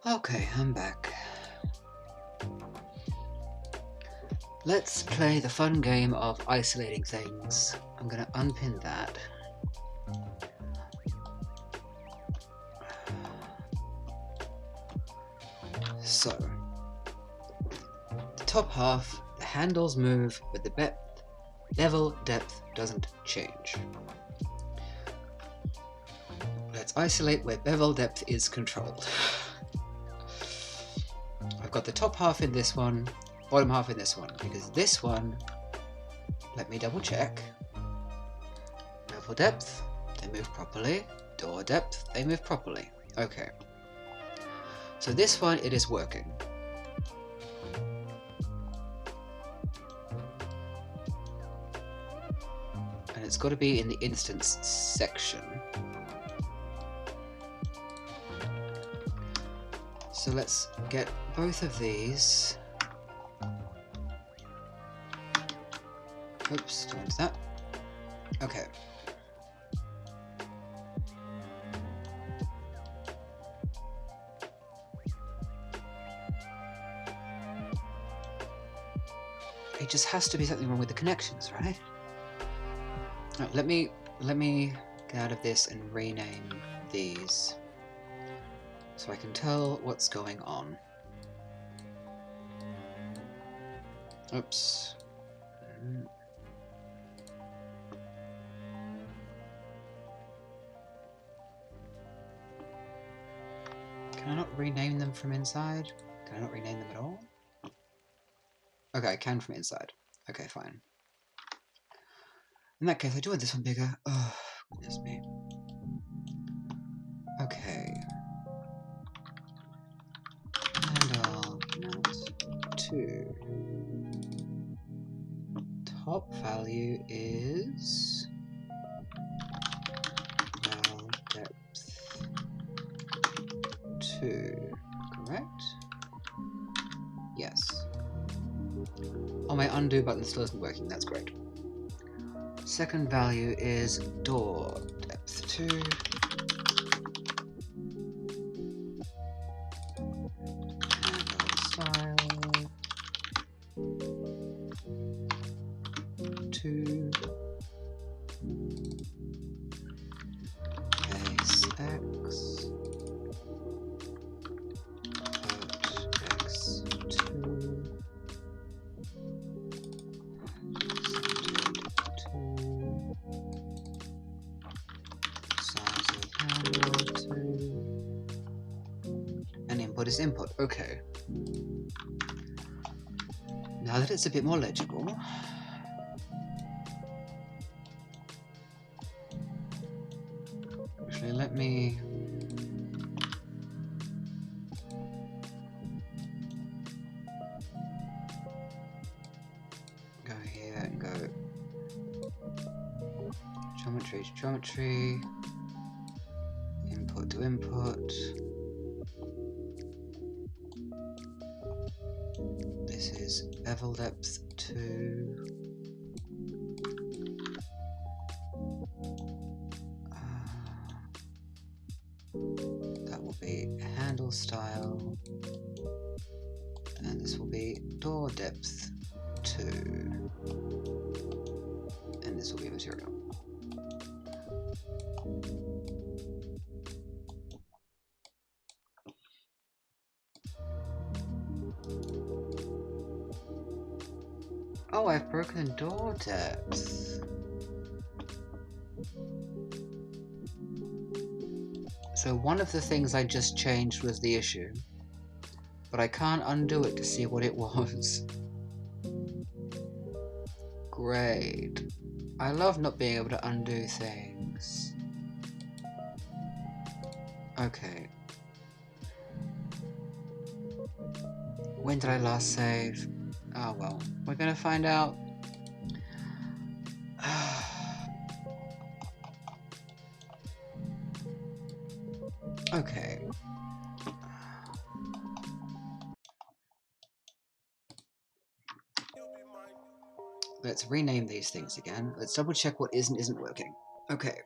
Okay, I'm back. Let's play the fun game of isolating things. I'm gonna unpin that. So, the top half, the handles move, but the bevel depth doesn't change. Let's isolate where bevel depth is controlled. I've got the top half in this one, bottom half in this one, because this one, let me double check. Bevel depth, they move properly. Door depth, they move properly. Okay. So this one, it is working. And it's got to be in the instance section. So let's get both of these. Oops, don't want that. Okay. It just has to be something wrong with the connections, right? Right, let me get out of this and rename these so I can tell what's going on. Oops. Can I not rename them from inside? Can I not rename them at all? Okay, I can from inside. Okay, fine. In that case, I do want this one bigger. Oh, goodness me. Okay. And I'll mount to. Top value is val depth 2, correct? Yes. Oh, my undo button still isn't working, that's great. Second value is door depth 2. Handle style 2. Base X. Put X2. And input is input. Okay. Now that it's a bit more legible, actually let me go here and go geometry to geometry, input to input. This is bevel depth 2. That will be handle style, and this will be door depth 2, and this will be material. Oh, I've broken door depth. So one of the things I just changed was the issue, but I can't undo it to see what it was. Great. I love not being able to undo things. Okay. When did I last save? Oh well, we're gonna find out. Okay. Let's rename these things again. Let's double check what is and isn't working. Okay.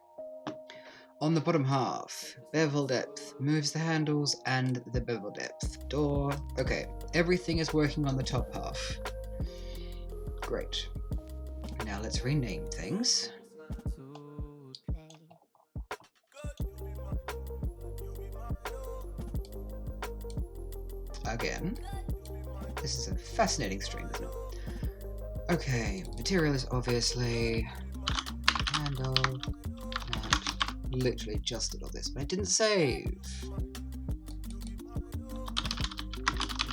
On the bottom half, bevel depth moves the handles and the bevel depth. Door. Okay, everything is working on the top half. Great. Now let's rename things. Again. This is a fascinating string, isn't it? Okay, material is obviously handle, and literally just did all this, but I didn't save.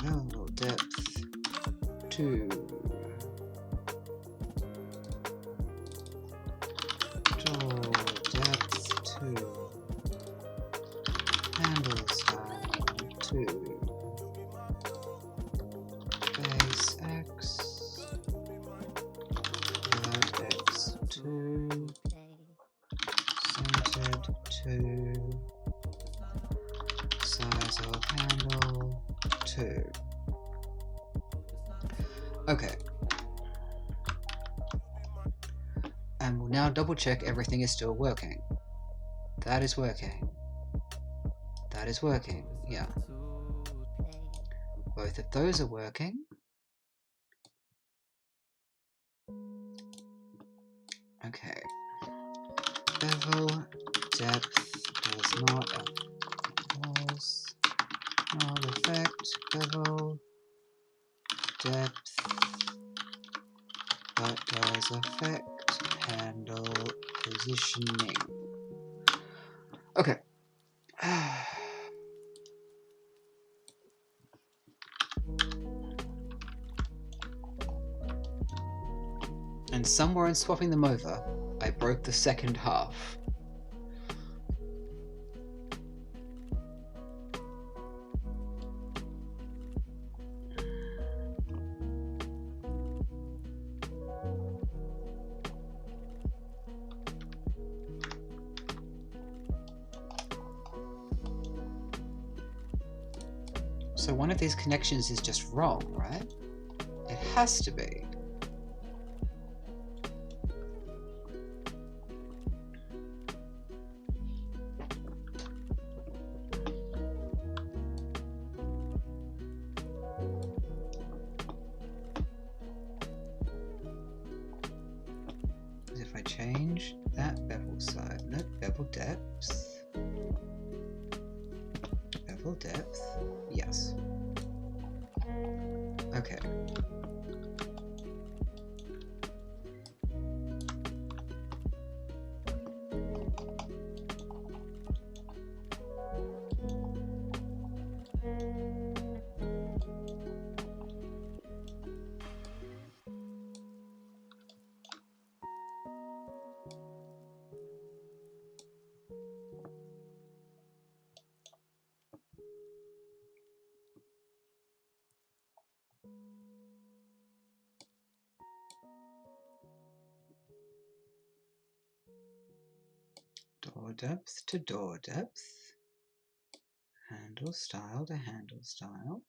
Bevel depth 2. Door depth 2. Handle style 2. Base X. X 2. Centered 2. Size of handle 2. Okay. And we'll now double check everything is still working. That is working. That is working, yeah. Both of those are working. Okay. Bevel depth does not affect bevel depth, but does affect handle positioning. Okay. And somewhere in swapping them over, I broke the second half. So one of these connections is just wrong, right? It has to be. If I change that bevel size, no, bevel depth. Bevel depth, yes. Okay. Door depth to door depth. Handle style to handle style.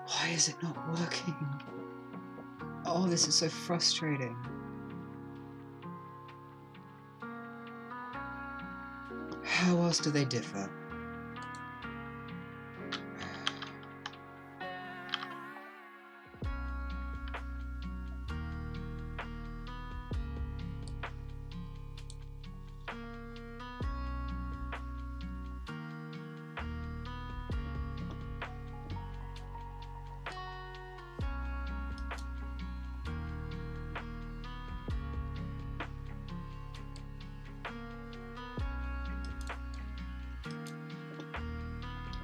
Why is it not working? Oh, this is so frustrating. How else do they differ?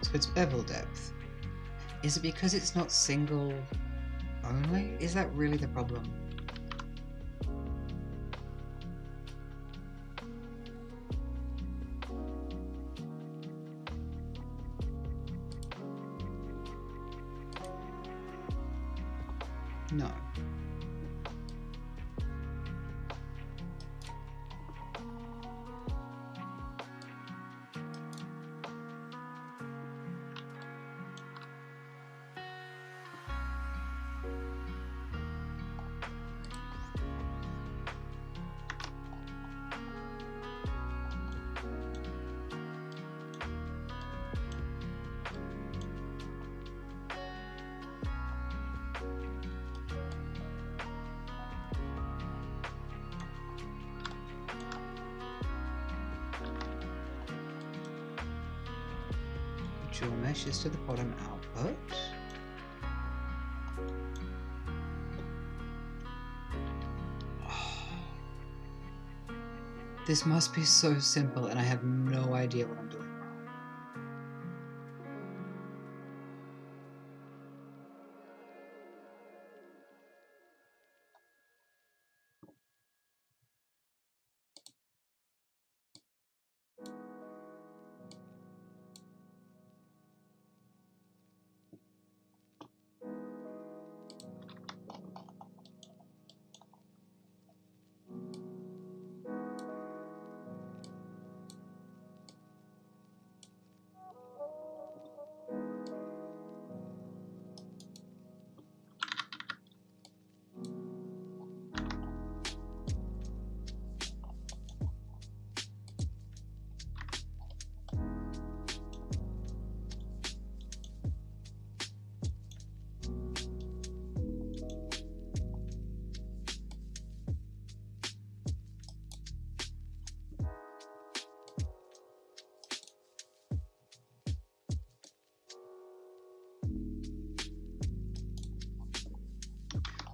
So it's bevel depth. Is it because it's not single only? Is that really the problem? No. Dual mesh is to the bottom output. This must be so simple and I have no idea what I'm doing wrong.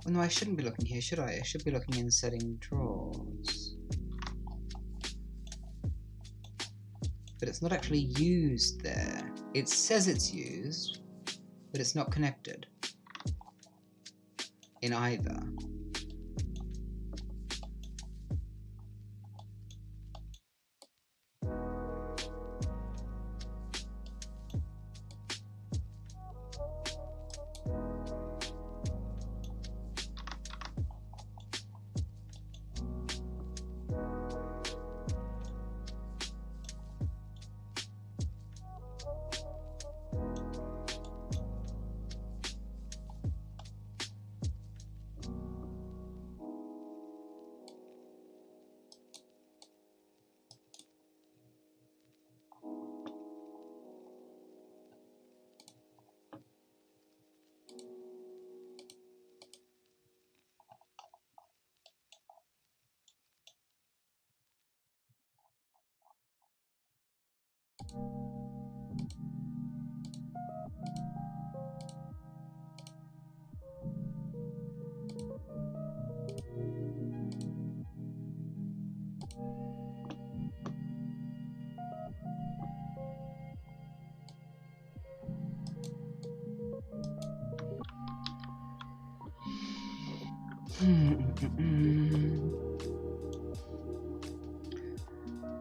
Oh, no, I shouldn't be looking here, should I? I should be looking in setting drawers. But it's not actually used there. It says it's used, but it's not connected in either.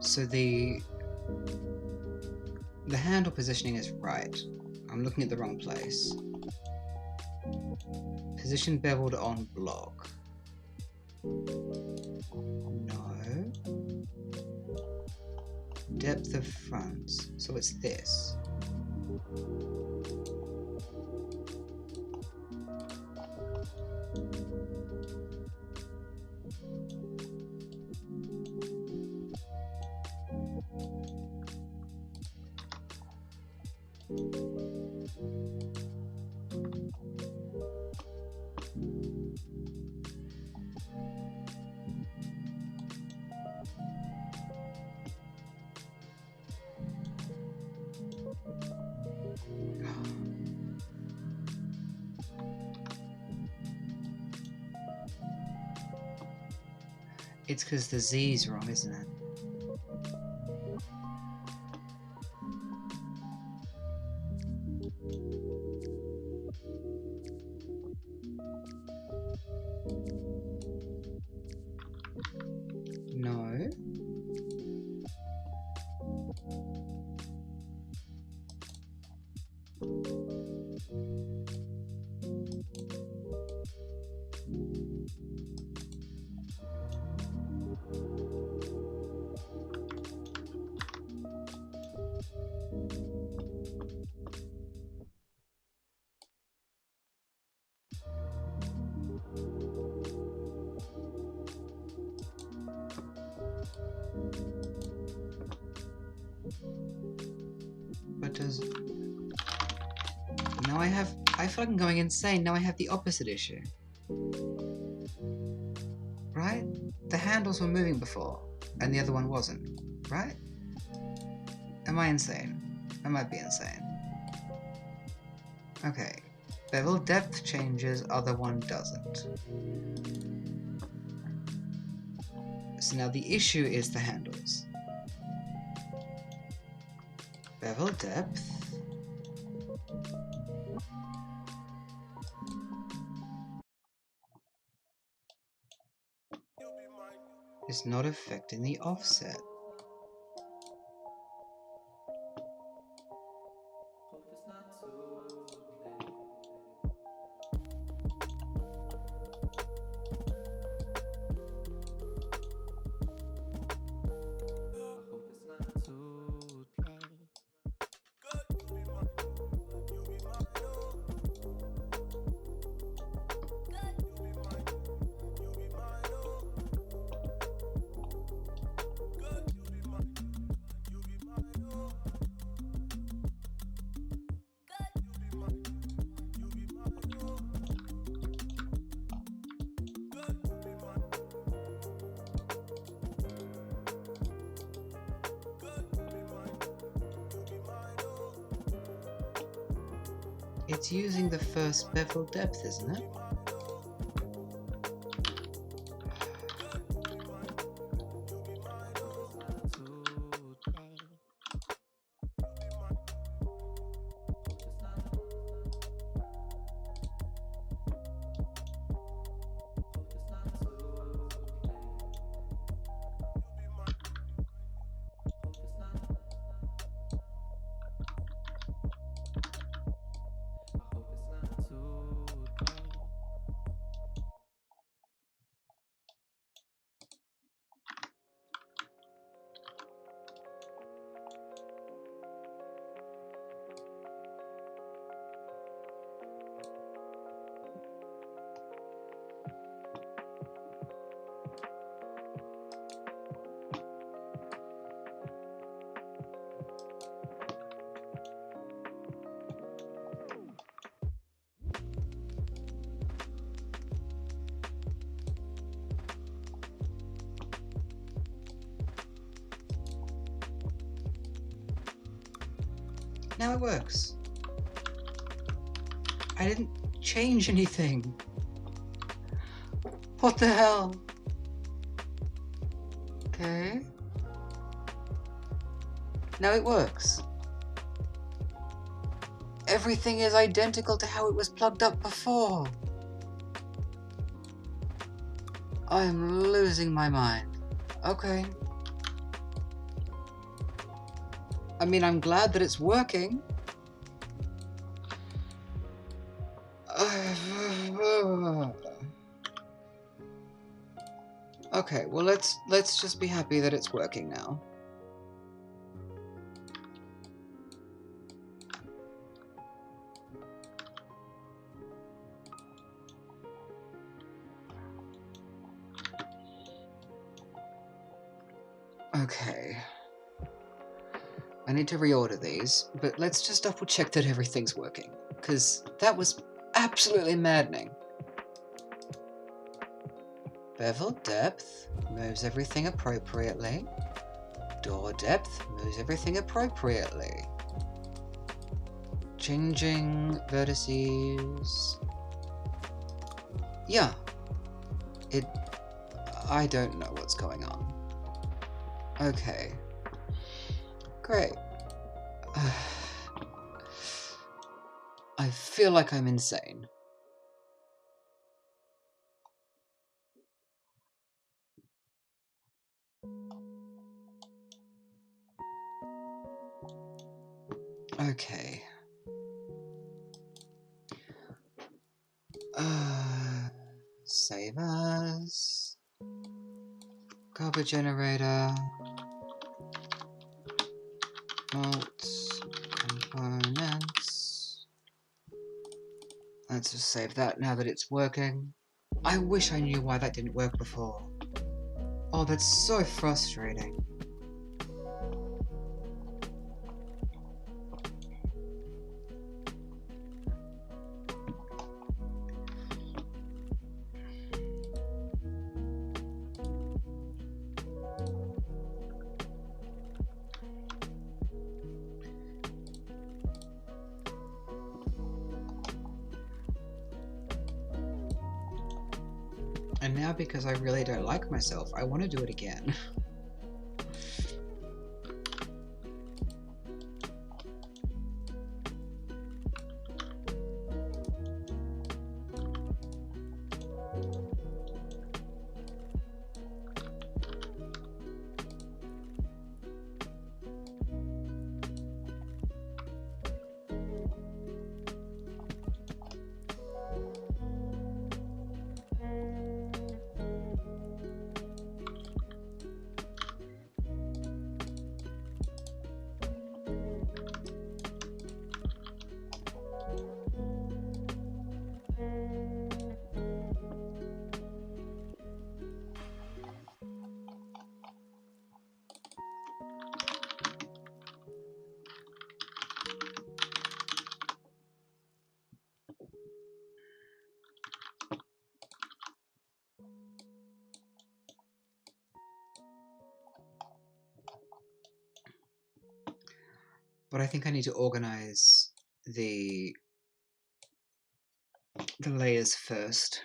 So the handle positioning is right. I'm looking at the wrong place. Position beveled on block. No. Depth of fronts. So it's this. It's because the Z's wrong, isn't it? No. But does... Now I feel like I'm going insane. Now I have the opposite issue. Right? The handles were moving before, and the other one wasn't. Right? Am I insane? I might be insane. Okay. Bevel depth changes, other one doesn't. So now the issue is the handles. Bevel depth. Is not affecting the offset. It's using the first bevel depth, isn't it? Now it works. I didn't change anything. What the hell? Okay. Now it works. Everything is identical to how it was plugged up before. I'm losing my mind. Okay. I mean, I'm glad that it's working. Okay, well let's just be happy that it's working now. Okay. I need to reorder these, but let's just double check that everything's working, because that was absolutely maddening. Bevel depth moves everything appropriately. Door depth moves everything appropriately. Changing vertices. Yeah. I don't know what's going on. Okay. Great. I feel like I'm insane. Okay. Save as. Copper generator. Malt. Components. Let's just save that now that it's working. I wish I knew why that didn't work before. Oh, that's so frustrating. And now, because I really don't like myself, I want to do it again. But I think I need to organize the layers first.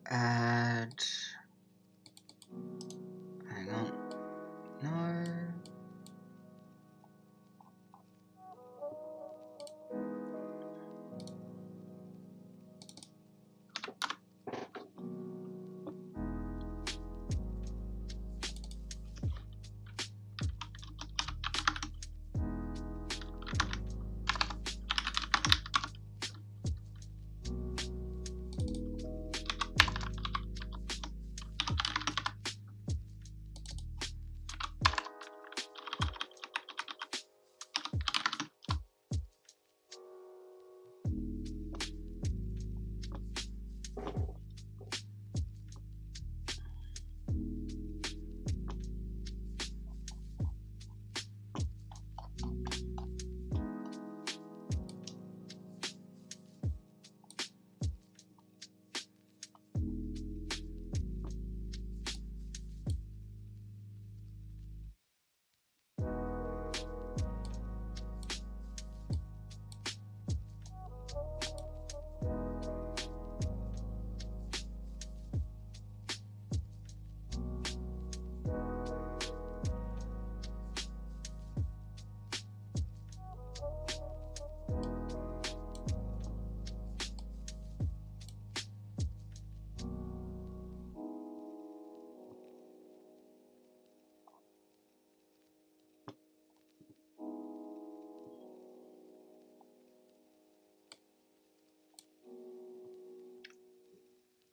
Add... hang on. No...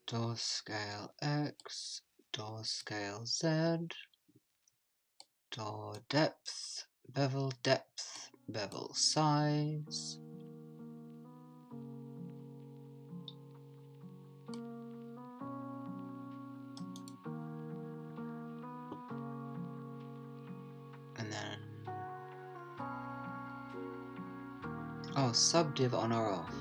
Door scale X, door scale Z, door depth, bevel size. And then... oh, subdiv on or off.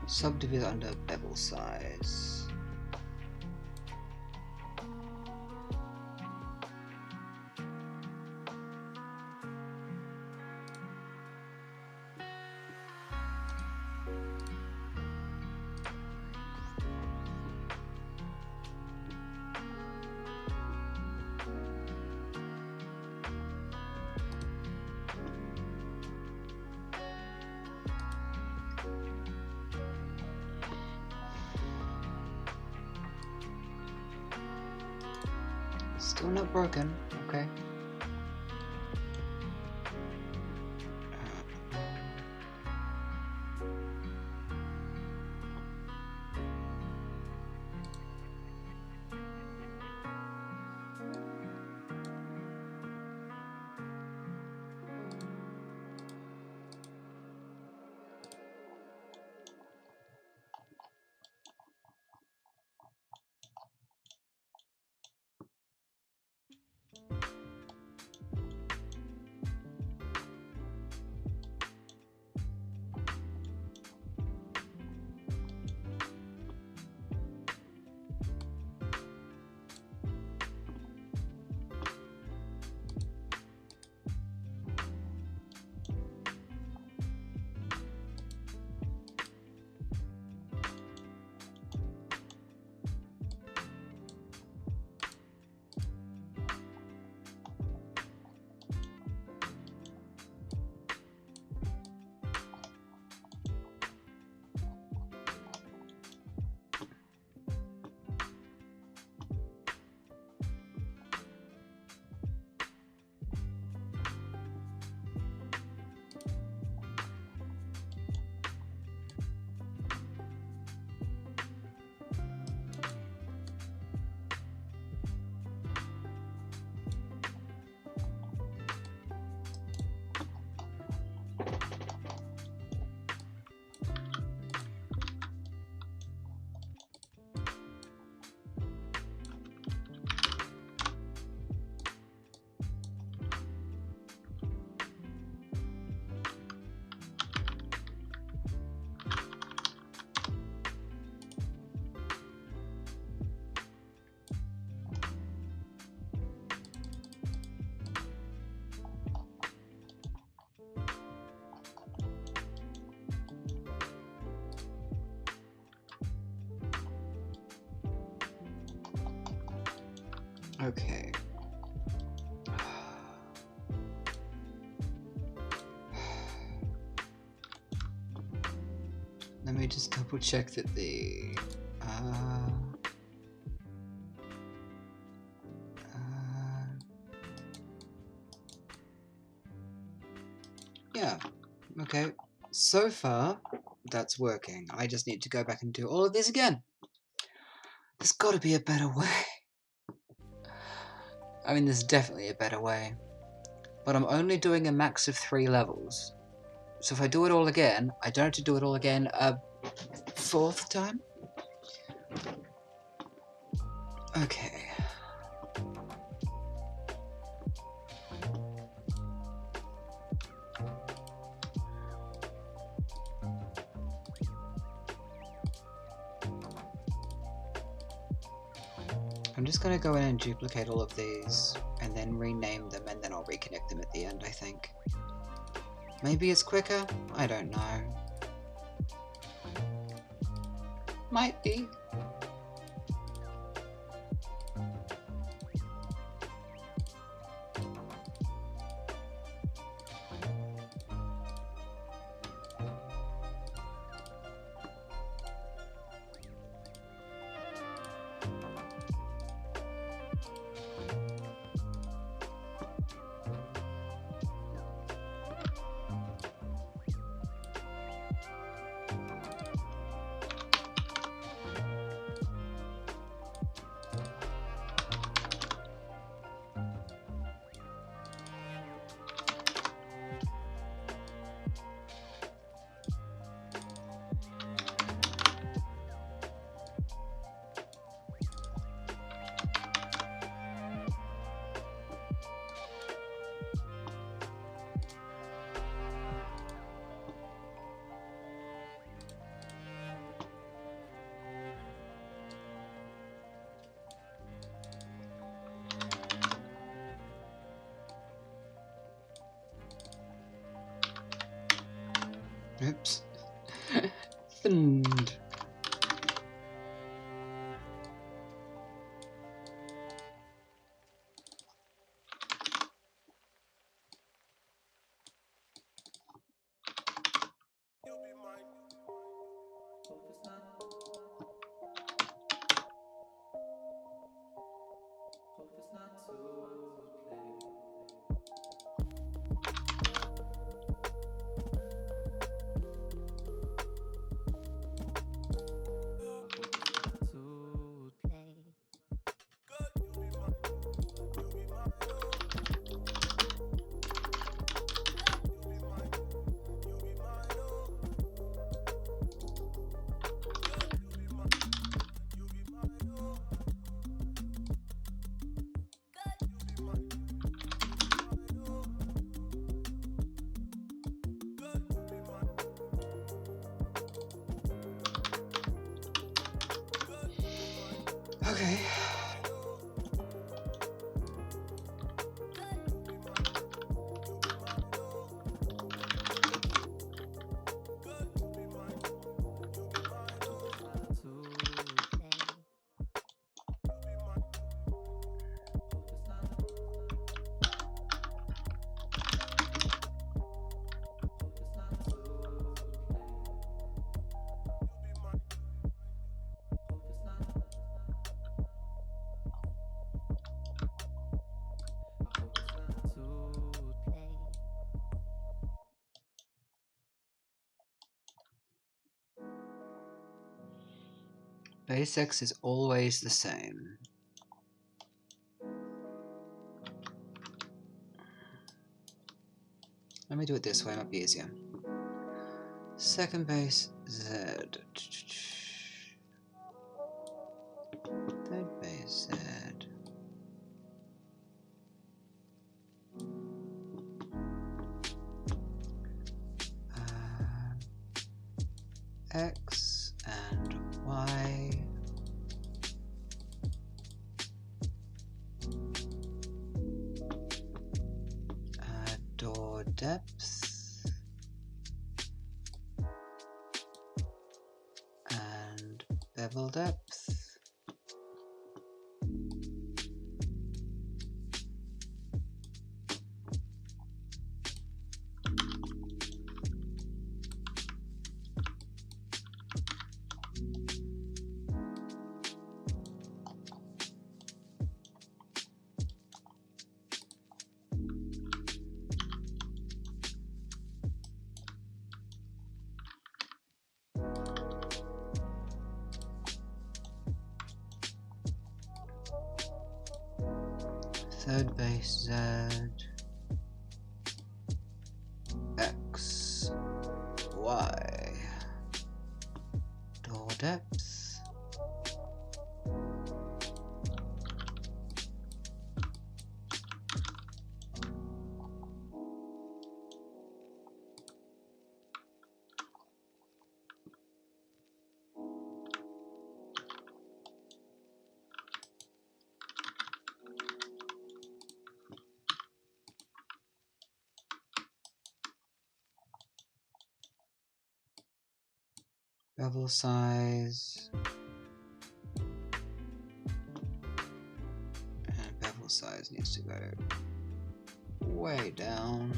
Subdivide under bevel size. Still not broken. Okay. Okay. Let me just double check that the yeah, okay. So far, that's working. I just need to go back and do all of this again. There's got to be a better way. I mean, there's definitely a better way. But I'm only doing a max of 3 levels. So if I do it all again, I don't have to do it all again a 4th time? Okay. I'm just going to go in and duplicate all of these, and then rename them, and then I'll reconnect them at the end, I think. Maybe it's quicker? I don't know. Might be. Oops. Thinned. Okay. Base X is always the same. Let me do it this way, it might be easier. Second base Z. Third base Z. X and Y. Door depth. And bevel depth. Third base Z. X. Y. Door depth. Bevel size. And bevel size needs to go way down.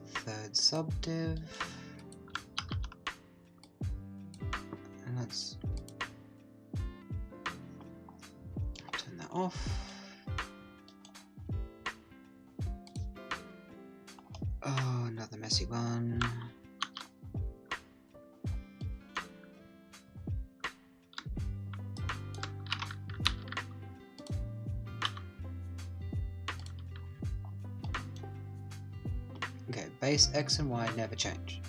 Third subdiv. And let's turn that off. Oh, another messy one. Okay, base X and Y never change.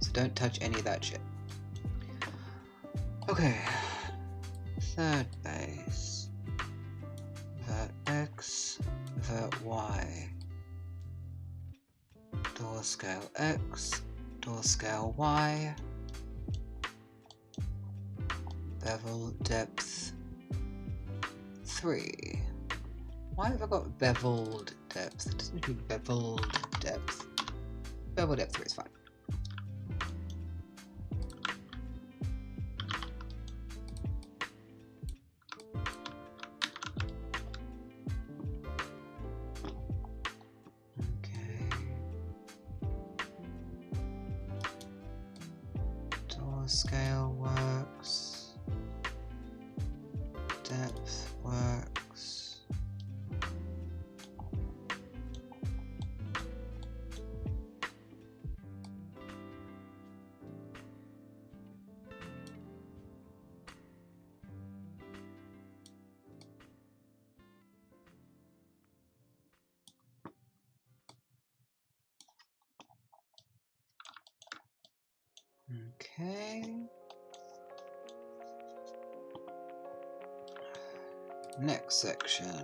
So don't touch any of that shit. Okay. Third base. Vert X. Vert Y. Door scale X. Door scale Y. Bevel depth 3. Why have I got beveled depth? It doesn't need to be beveled depth. Bevel depth 3 is fine. Okay. Door scale works. Depth works. Okay. Next section.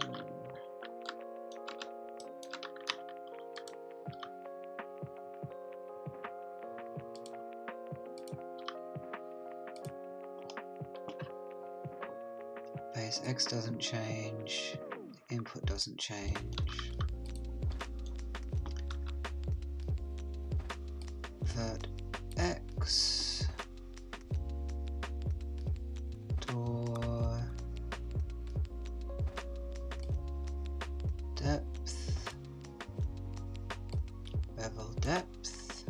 Base X doesn't change, input doesn't change. Vert X, door, depth, bevel depth.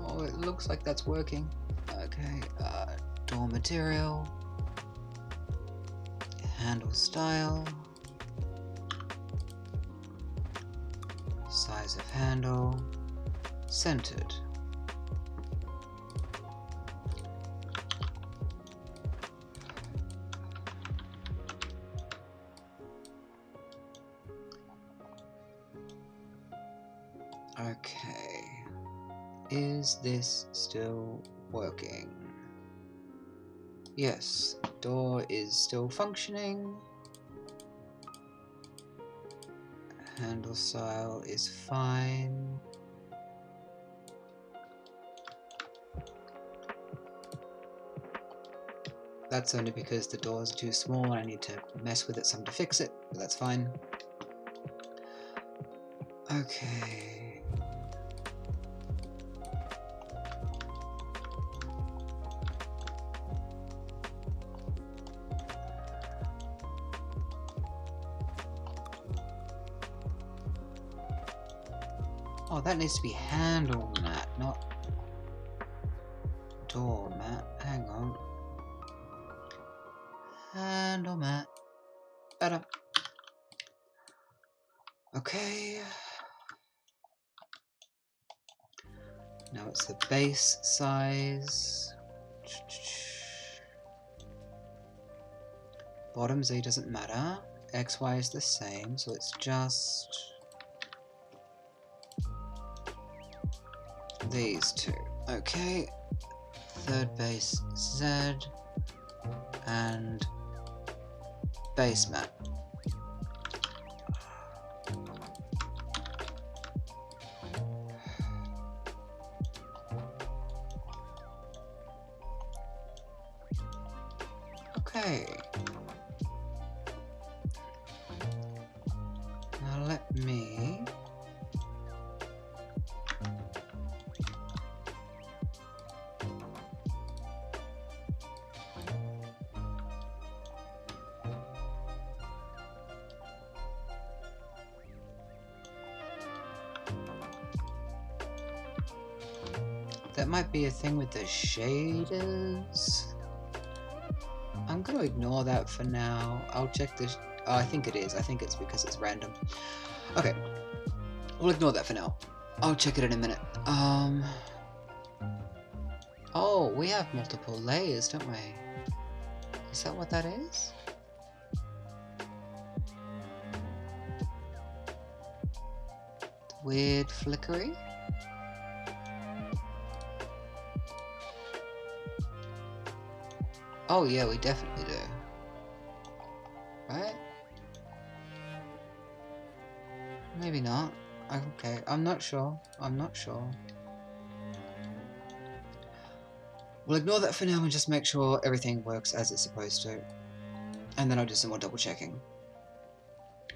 Oh, it looks like that's working. Okay, door material, handle style, size of handle, centered. Okay, is this still working? Yes, door is still functioning. Handle style is fine. That's only because the door is too small and I need to mess with it some to fix it, but that's fine. Okay. Oh, that needs to be handle mat, not door mat. Hang on. Handle mat. Better. Okay. Now it's the base size. Bottom Z doesn't matter. XY is the same, so it's just these two. Okay. Third base Z and base mat. Okay. Now let me that might be a thing with the shaders. I'm going to ignore that for now. I'll check this. Oh, I think it is. I think it's because it's random. Okay. We'll ignore that for now. I'll check it in a minute. Oh, we have multiple layers, don't we? Is that what that is? Weird flickery? Oh yeah, we definitely do. Right? Maybe not. Okay, I'm not sure. I'm not sure. We'll ignore that for now and just make sure everything works as it's supposed to. And then I'll do some more double checking.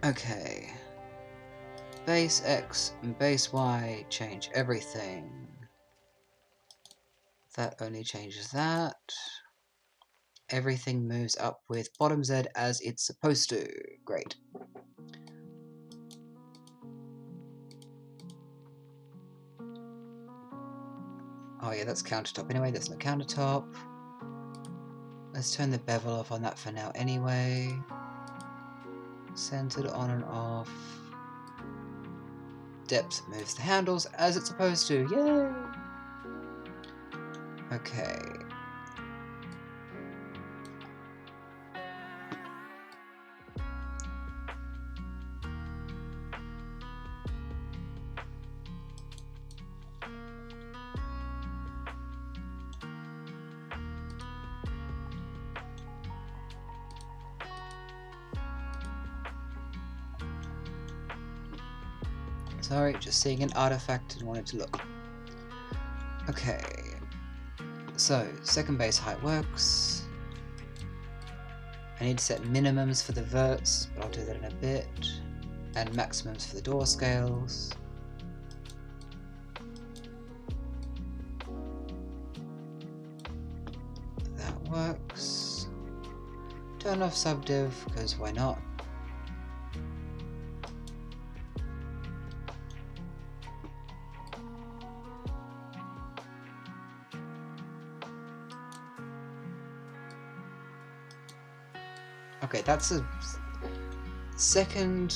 Okay. Base X and base Y change everything. That only changes that. Everything moves up with bottom Z as it's supposed to. Great. Oh yeah, that's countertop anyway, there's no countertop. Let's turn the bevel off on that for now anyway. Centered on and off. Depth moves the handles as it's supposed to. Yay! Okay. Sorry, just seeing an artifact and wanted to look. Okay. So, second base height works. I need to set minimums for the verts, but I'll do that in a bit. And maximums for the door scales. That works. Turn off subdiv, because why not? Okay, that's a second.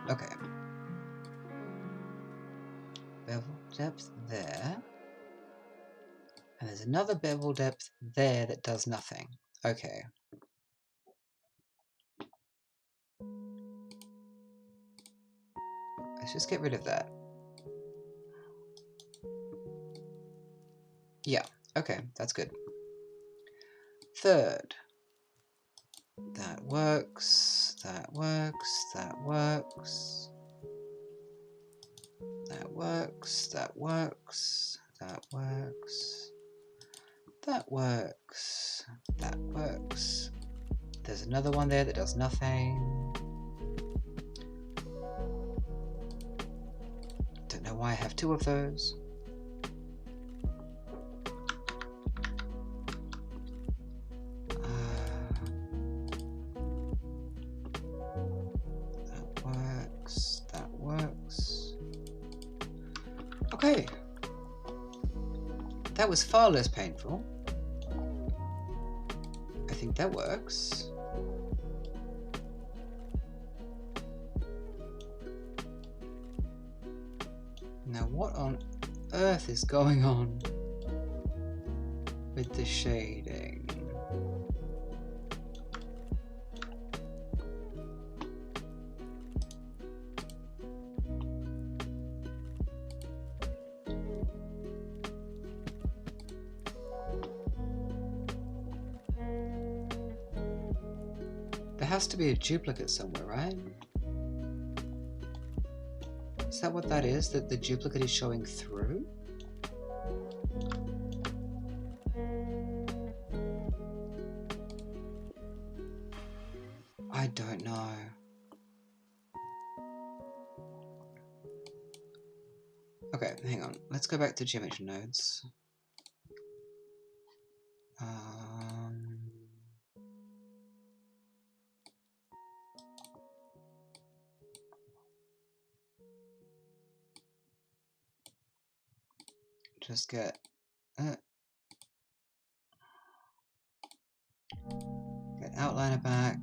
Okay. Bevel depth there. And there's another bevel depth there that does nothing. Okay. Let's just get rid of that. Yeah, okay, that's good. Third. That works, that works, that works. That works, that works, that works. That works, that works. There's another one there that does nothing. Don't know why I have two of those. That works, that works. Okay. That was far less painful. I think that works. Now what on earth is going on with the shading? There has to be a duplicate somewhere, right? Is that what that is? That the duplicate is showing through? I don't know. Okay, hang on. Let's go back to geometry nodes. Just get outliner back.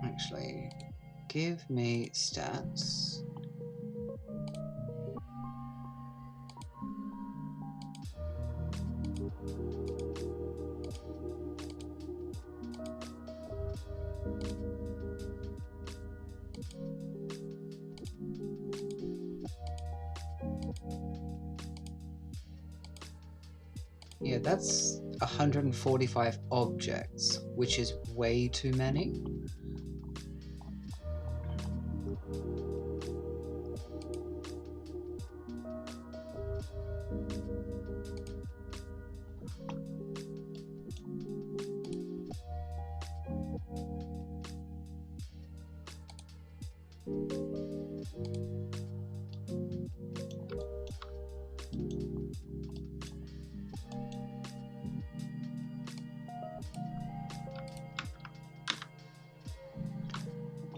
Actually, give me stats. Yeah, that's 145 objects, which is way too many.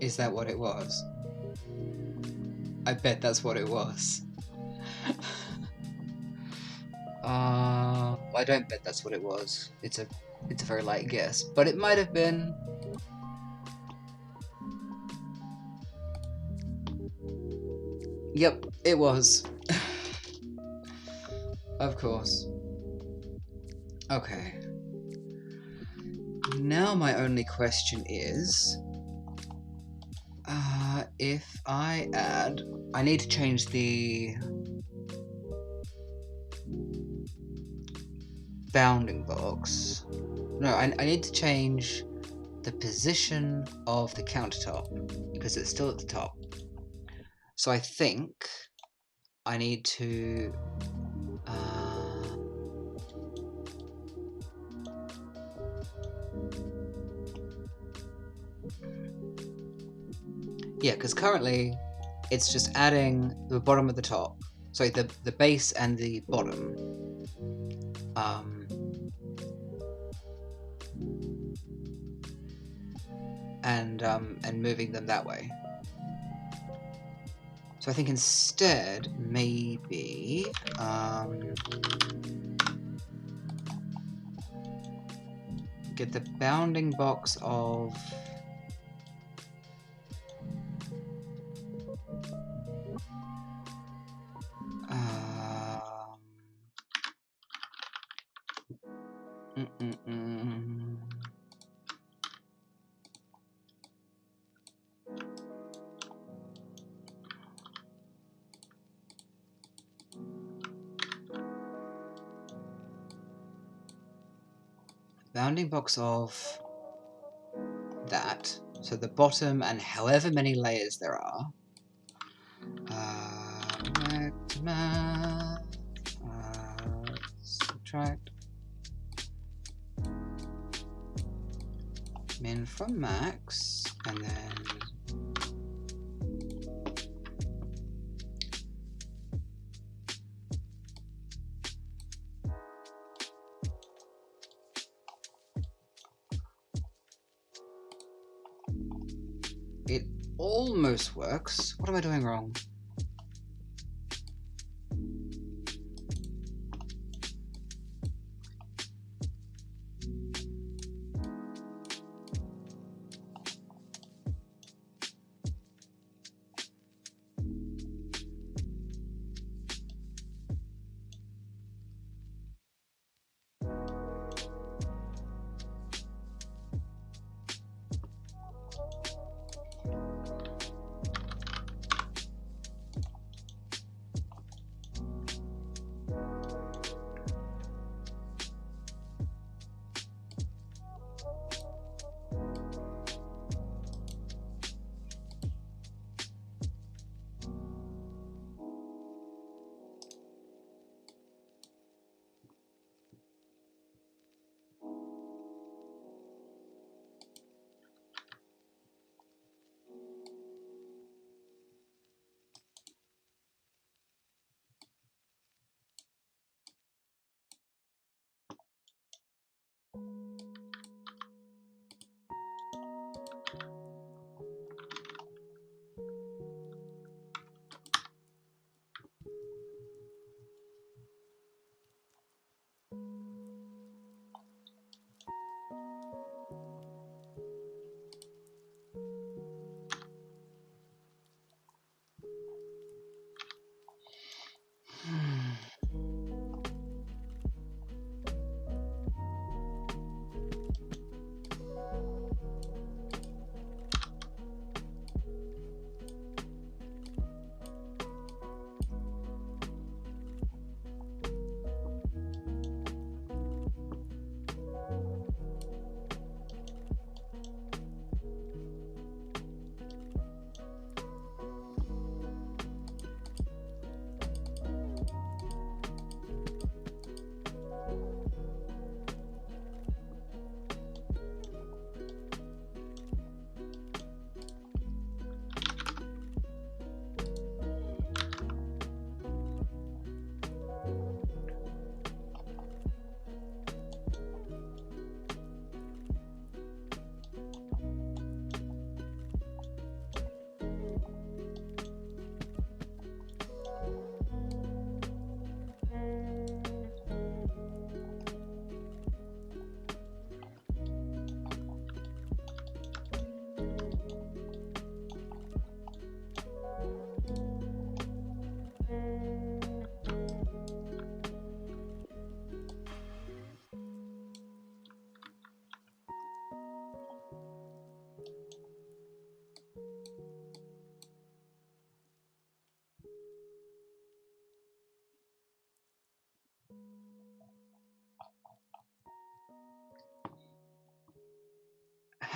Is that what it was? I bet that's what it was. I don't bet that's what it was. It's a very light guess, but it might have been. Yep, it was. Of course. Okay. Now my only question is, if I add, I need to change the bounding box. No, I need to change the position of the countertop because it's still at the top. So I think I need to yeah, because currently it's just adding the bottom of the top, sorry, the base and the bottom, and moving them that way. So I think instead, maybe get the bounding box of bounding box of that, so the bottom and however many layers there are. Math, subtract min from max, and then it almost works. What am I doing wrong?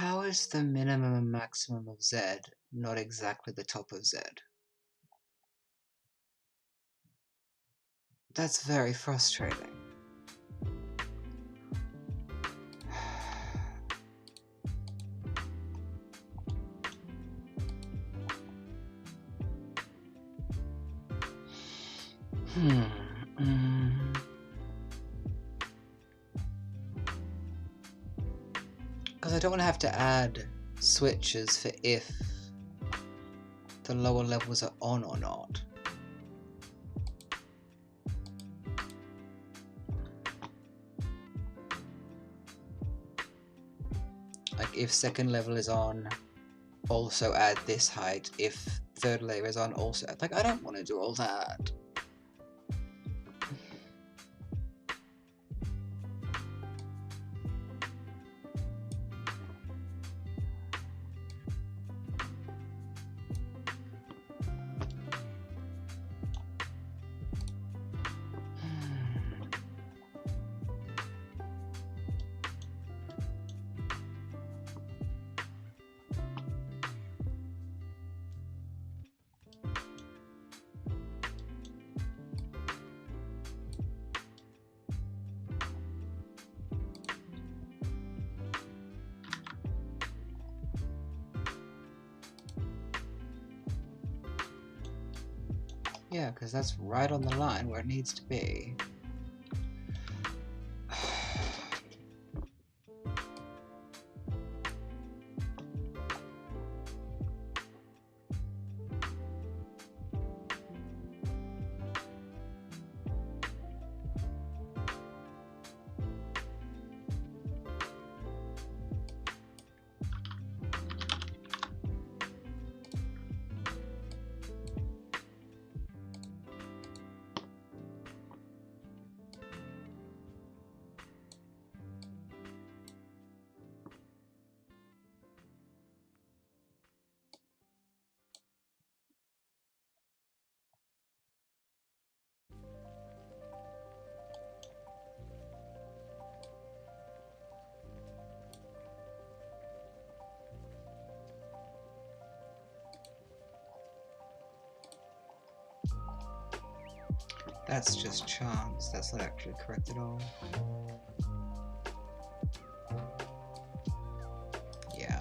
How is the minimum and maximum of Z not exactly the top of Z? That's very frustrating. Because I don't want to have to add switches for if the lower levels are on or not. Like if second level is on, also add this height. If third layer is on, also add. Like I don't want to do all that. Yeah, because that's right on the line where it needs to be. That's just chance, that's not actually correct at all. Yeah.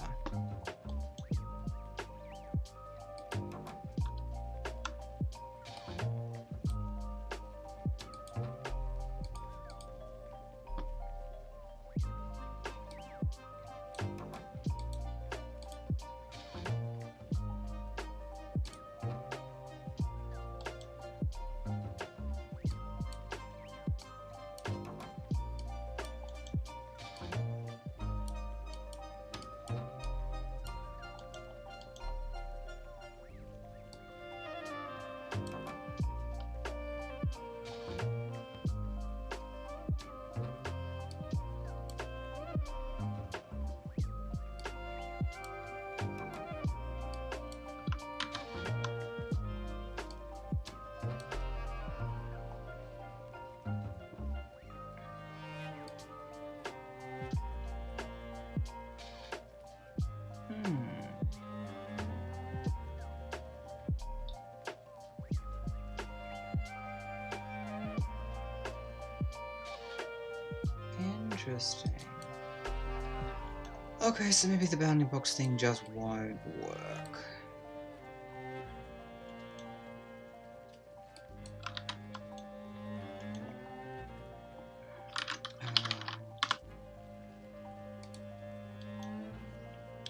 Interesting. Okay, so maybe the bounding box thing just won't work.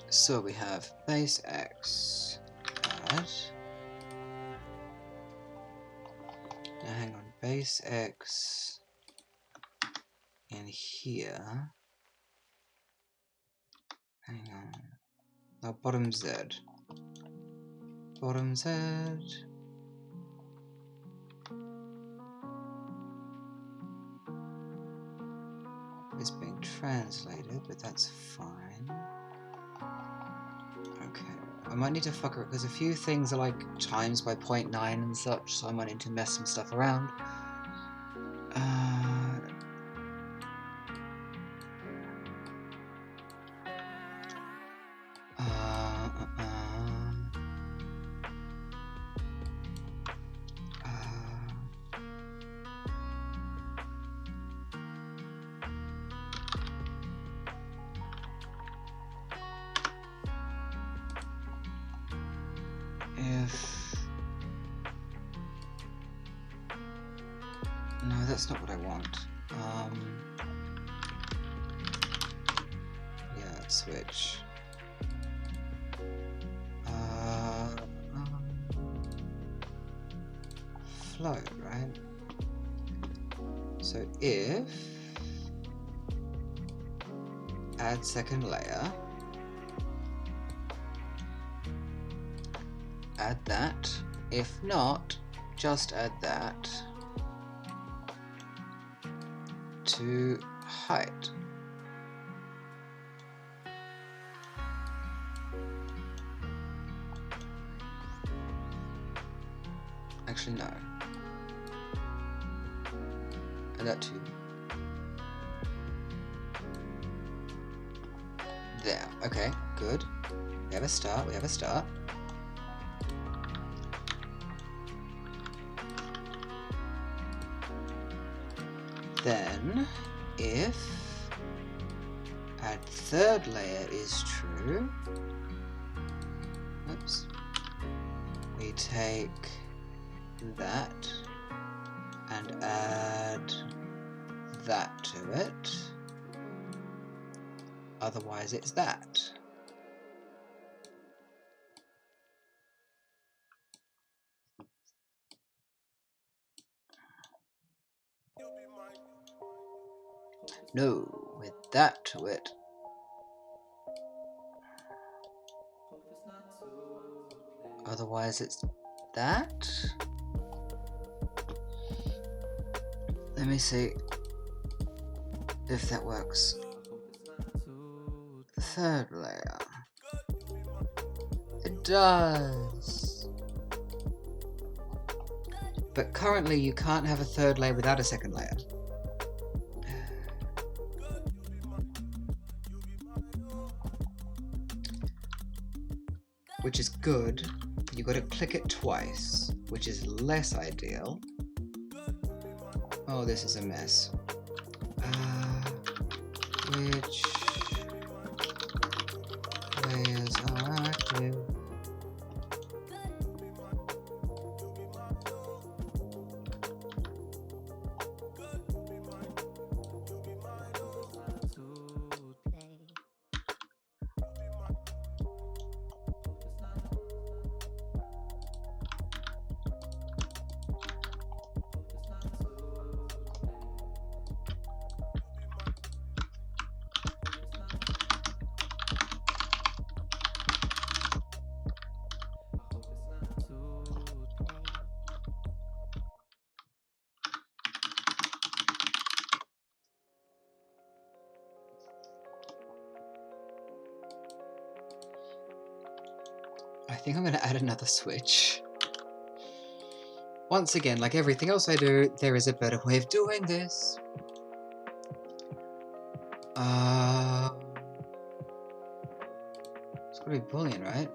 So we have base x add. Now hang on, base x in here. Hang on. Now bottom z. Bottom z. It's being translated, but that's fine. Okay, I might need to fuck it because a few things are like times by 0.9 and such, so I might need to mess some stuff around. No, that's not what I want. Yeah, let's switch. Float, right? So if add second layer, add that. If not, just add that to height. Actually, no. Add that too. There. Okay, good. We have a start. We have a start. Then, if add third layer is true, oops, we take that and add that to it. Otherwise, it's that. No, with that to it. Otherwise, it's that. Let me see if that works. Third layer. It does. But currently you can't have a third layer without a second layer. Which is good. You gotta click it twice, which is less ideal. Oh, this is a mess. Which layers are active? I think I'm going to add another switch. Once again, like everything else I do, there is a better way of doing this. It's got to be Boolean, right?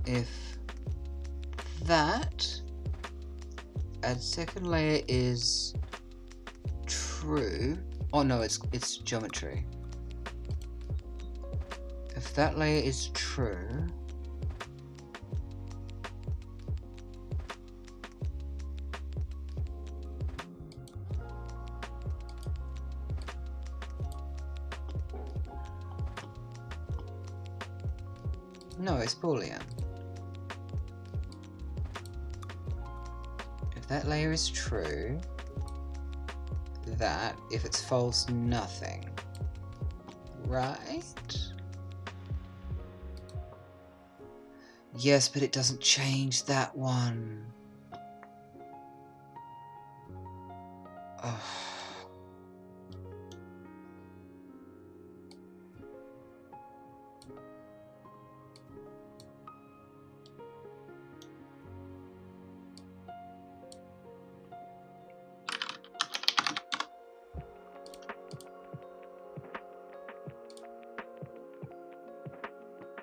If that add second layer is true. Oh no, it's geometry. If that layer is true, no, it's Boolean. If that layer is true, that, if it's false, nothing. Right? Yes, but it doesn't change that one. Oh.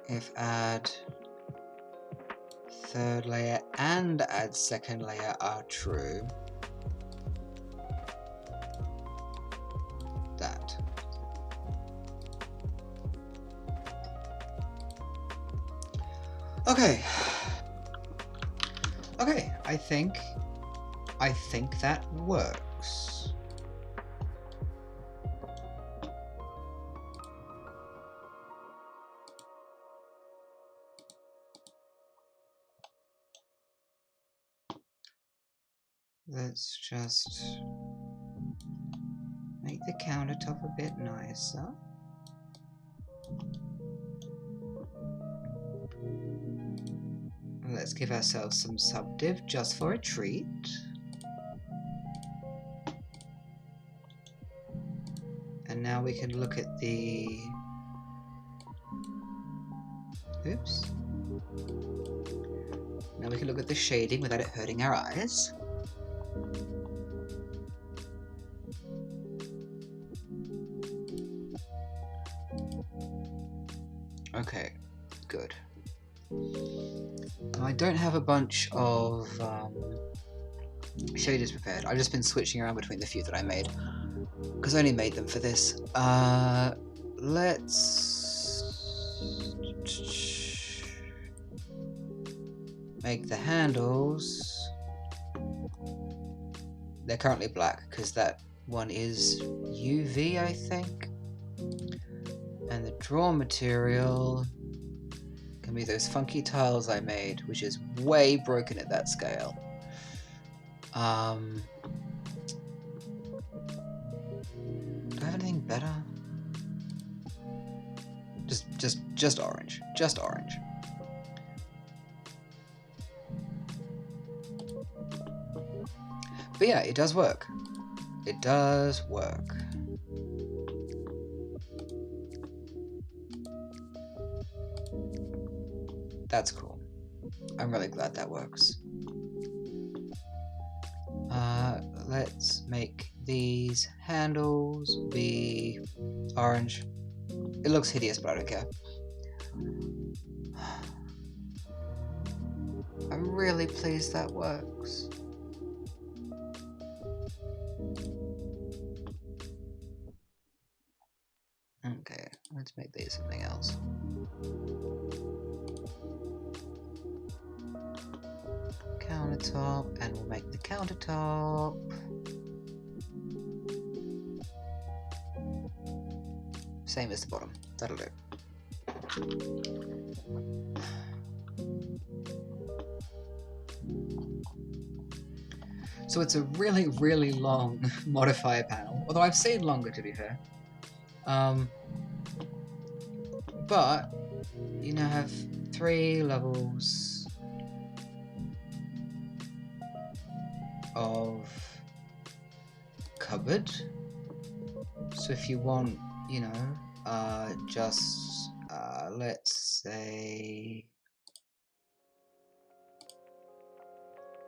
If add third layer and add second layer are true, that. Okay. Okay, I think that works. Let's just make the countertop a bit nicer. Let's give ourselves some subdiv just for a treat. And now we can look at the... Oops. Now we can look at the shading without it hurting our eyes. Okay, good. I don't have a bunch of shaders prepared. I've just been switching around between the few that I made, because I only made them for this. Let's make the handles. They're currently black because that one is UV, I think. And the draw material can be those funky tiles I made, which is way broken at that scale. Do I have anything better? Just orange. Just orange. But yeah, it does work. It does work. That's cool. I'm really glad that works. Let's make these handles be orange. It looks hideous, but I don't care. I'm really pleased that works. Okay, let's make these something else. Countertop, and we'll make the countertop same as the bottom. That'll do. So it's a really, really long modifier panel, although I've seen longer, to be fair. But you now have 3 levels of cupboard. So if you want, you know, just let's say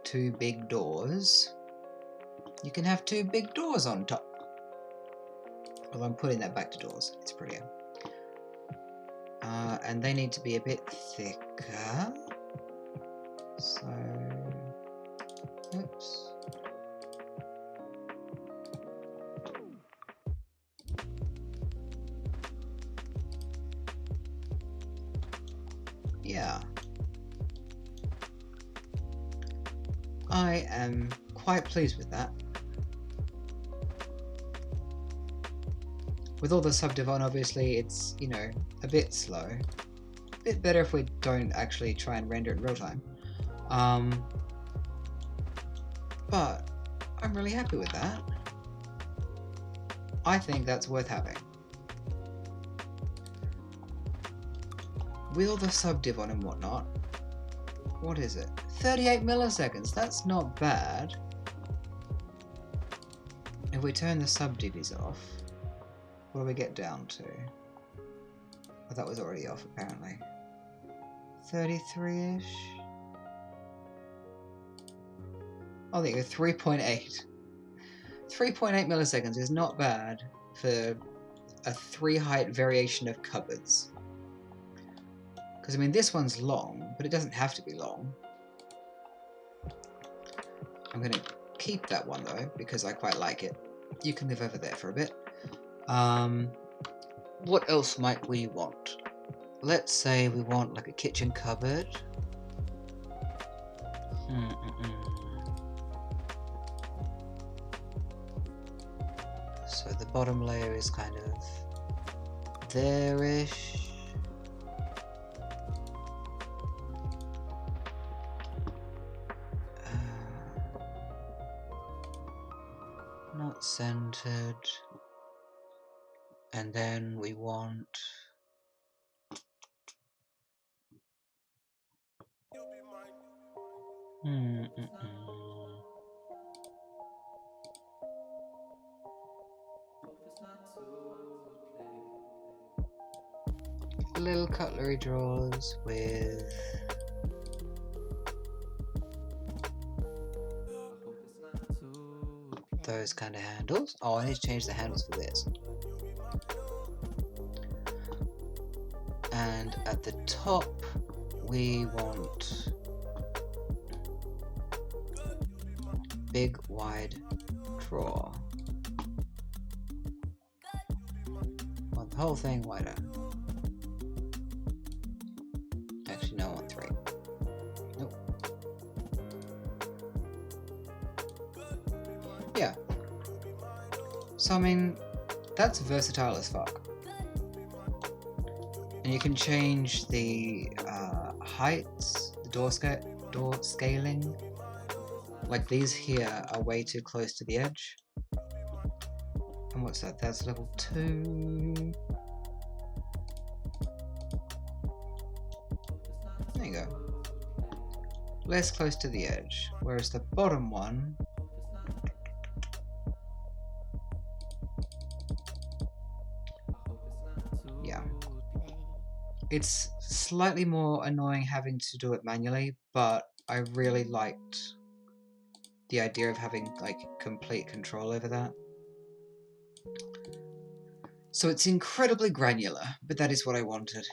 2 big doors, you can have 2 big doors on top. Well, I'm putting that back to doors, it's prettier. And they need to be a bit thicker. So, oops. Yeah. I am quite pleased with that. With all the subdiv on, obviously, it's, you know, a bit slow. A bit better if we don't actually try and render it in real time. But I'm really happy with that. I think that's worth having. With all the subdiv on and whatnot, what is it? 38 milliseconds, that's not bad. If we turn the subdivs off, what do we get down to? Oh, that was already off apparently. 33-ish? Oh, there you go, 3.8. 3.8 milliseconds is not bad for a 3 height variation of cupboards. Because, I mean, this one's long, but it doesn't have to be long. I'm going to keep that one, though, because I quite like it. You can live over there for a bit. What else might we want? Let's say we want, like, a kitchen cupboard. So the bottom layer is kind of there-ish. Not centered. And then we want little cutlery drawers with those kind of handles. Oh, I need to change the handles for this. And at the top we want big wide drawer. Want the whole thing wider. Actually no, I want 3. Nope. Yeah. So I mean, that's versatile as fuck. And you can change the heights, the door scaling. Like these here are way too close to the edge. And what's that? That's level 2. There you go. Less close to the edge. Whereas the bottom one, yeah. It's slightly more annoying having to do it manually, but I really liked the idea of having like complete control over that. So it's incredibly granular, but that is what I wanted.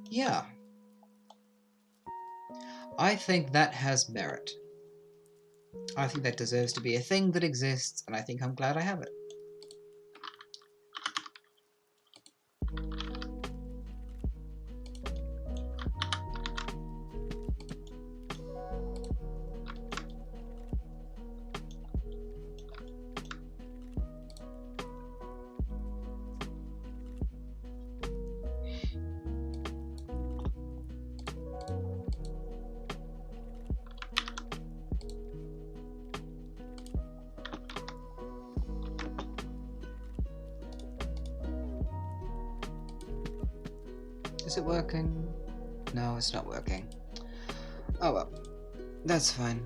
Yeah. I think that has merit. I think that deserves to be a thing that exists, and I think I'm glad I have it. Is it working? No, it's not working. Oh well, that's fine.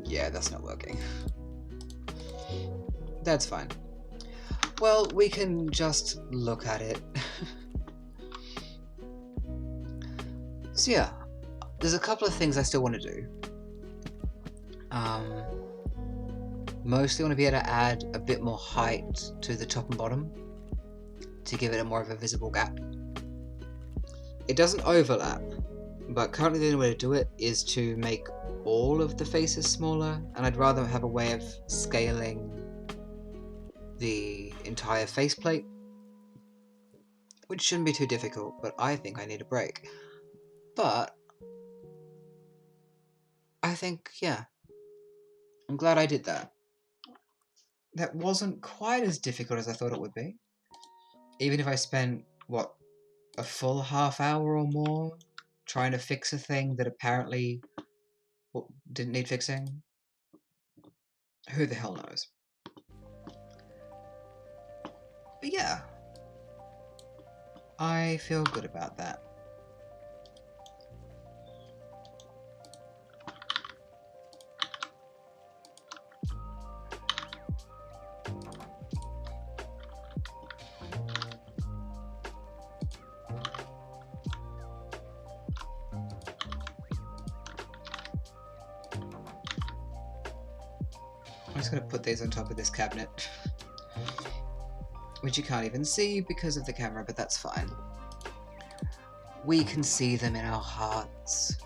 Yeah, that's not working. That's fine. Well, we can just look at it. So yeah, there's a couple of things I still want to do. Mostly want to be able to add a bit more height to the top and bottom to give it a more of a visible gap. It doesn't overlap, but currently the only way to do it is to make all of the faces smaller, and I'd rather have a way of scaling the entire faceplate, which shouldn't be too difficult, but I think I need a break. But I think, yeah, I'm glad I did that. That wasn't quite as difficult as I thought it would be. Even if I spent, what, a full half hour or more trying to fix a thing that apparently didn't need fixing. Who the hell knows? But yeah, I feel good about that. I'm just going to put these on top of this cabinet, which you can't even see because of the camera, but that's fine. We can see them in our hearts.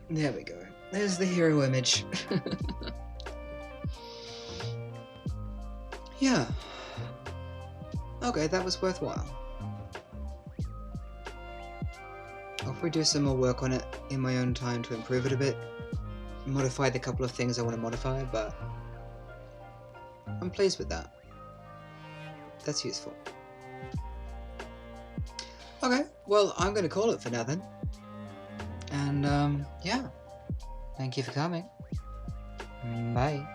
There we go. There's the hero image. Yeah. Okay, that was worthwhile. I'll probably do some more work on it in my own time to improve it a bit. Modify the couple of things I want to modify, but I'm pleased with that. That's useful. Okay, well, I'm going to call it for now then. And, yeah. Thank you for coming. Bye.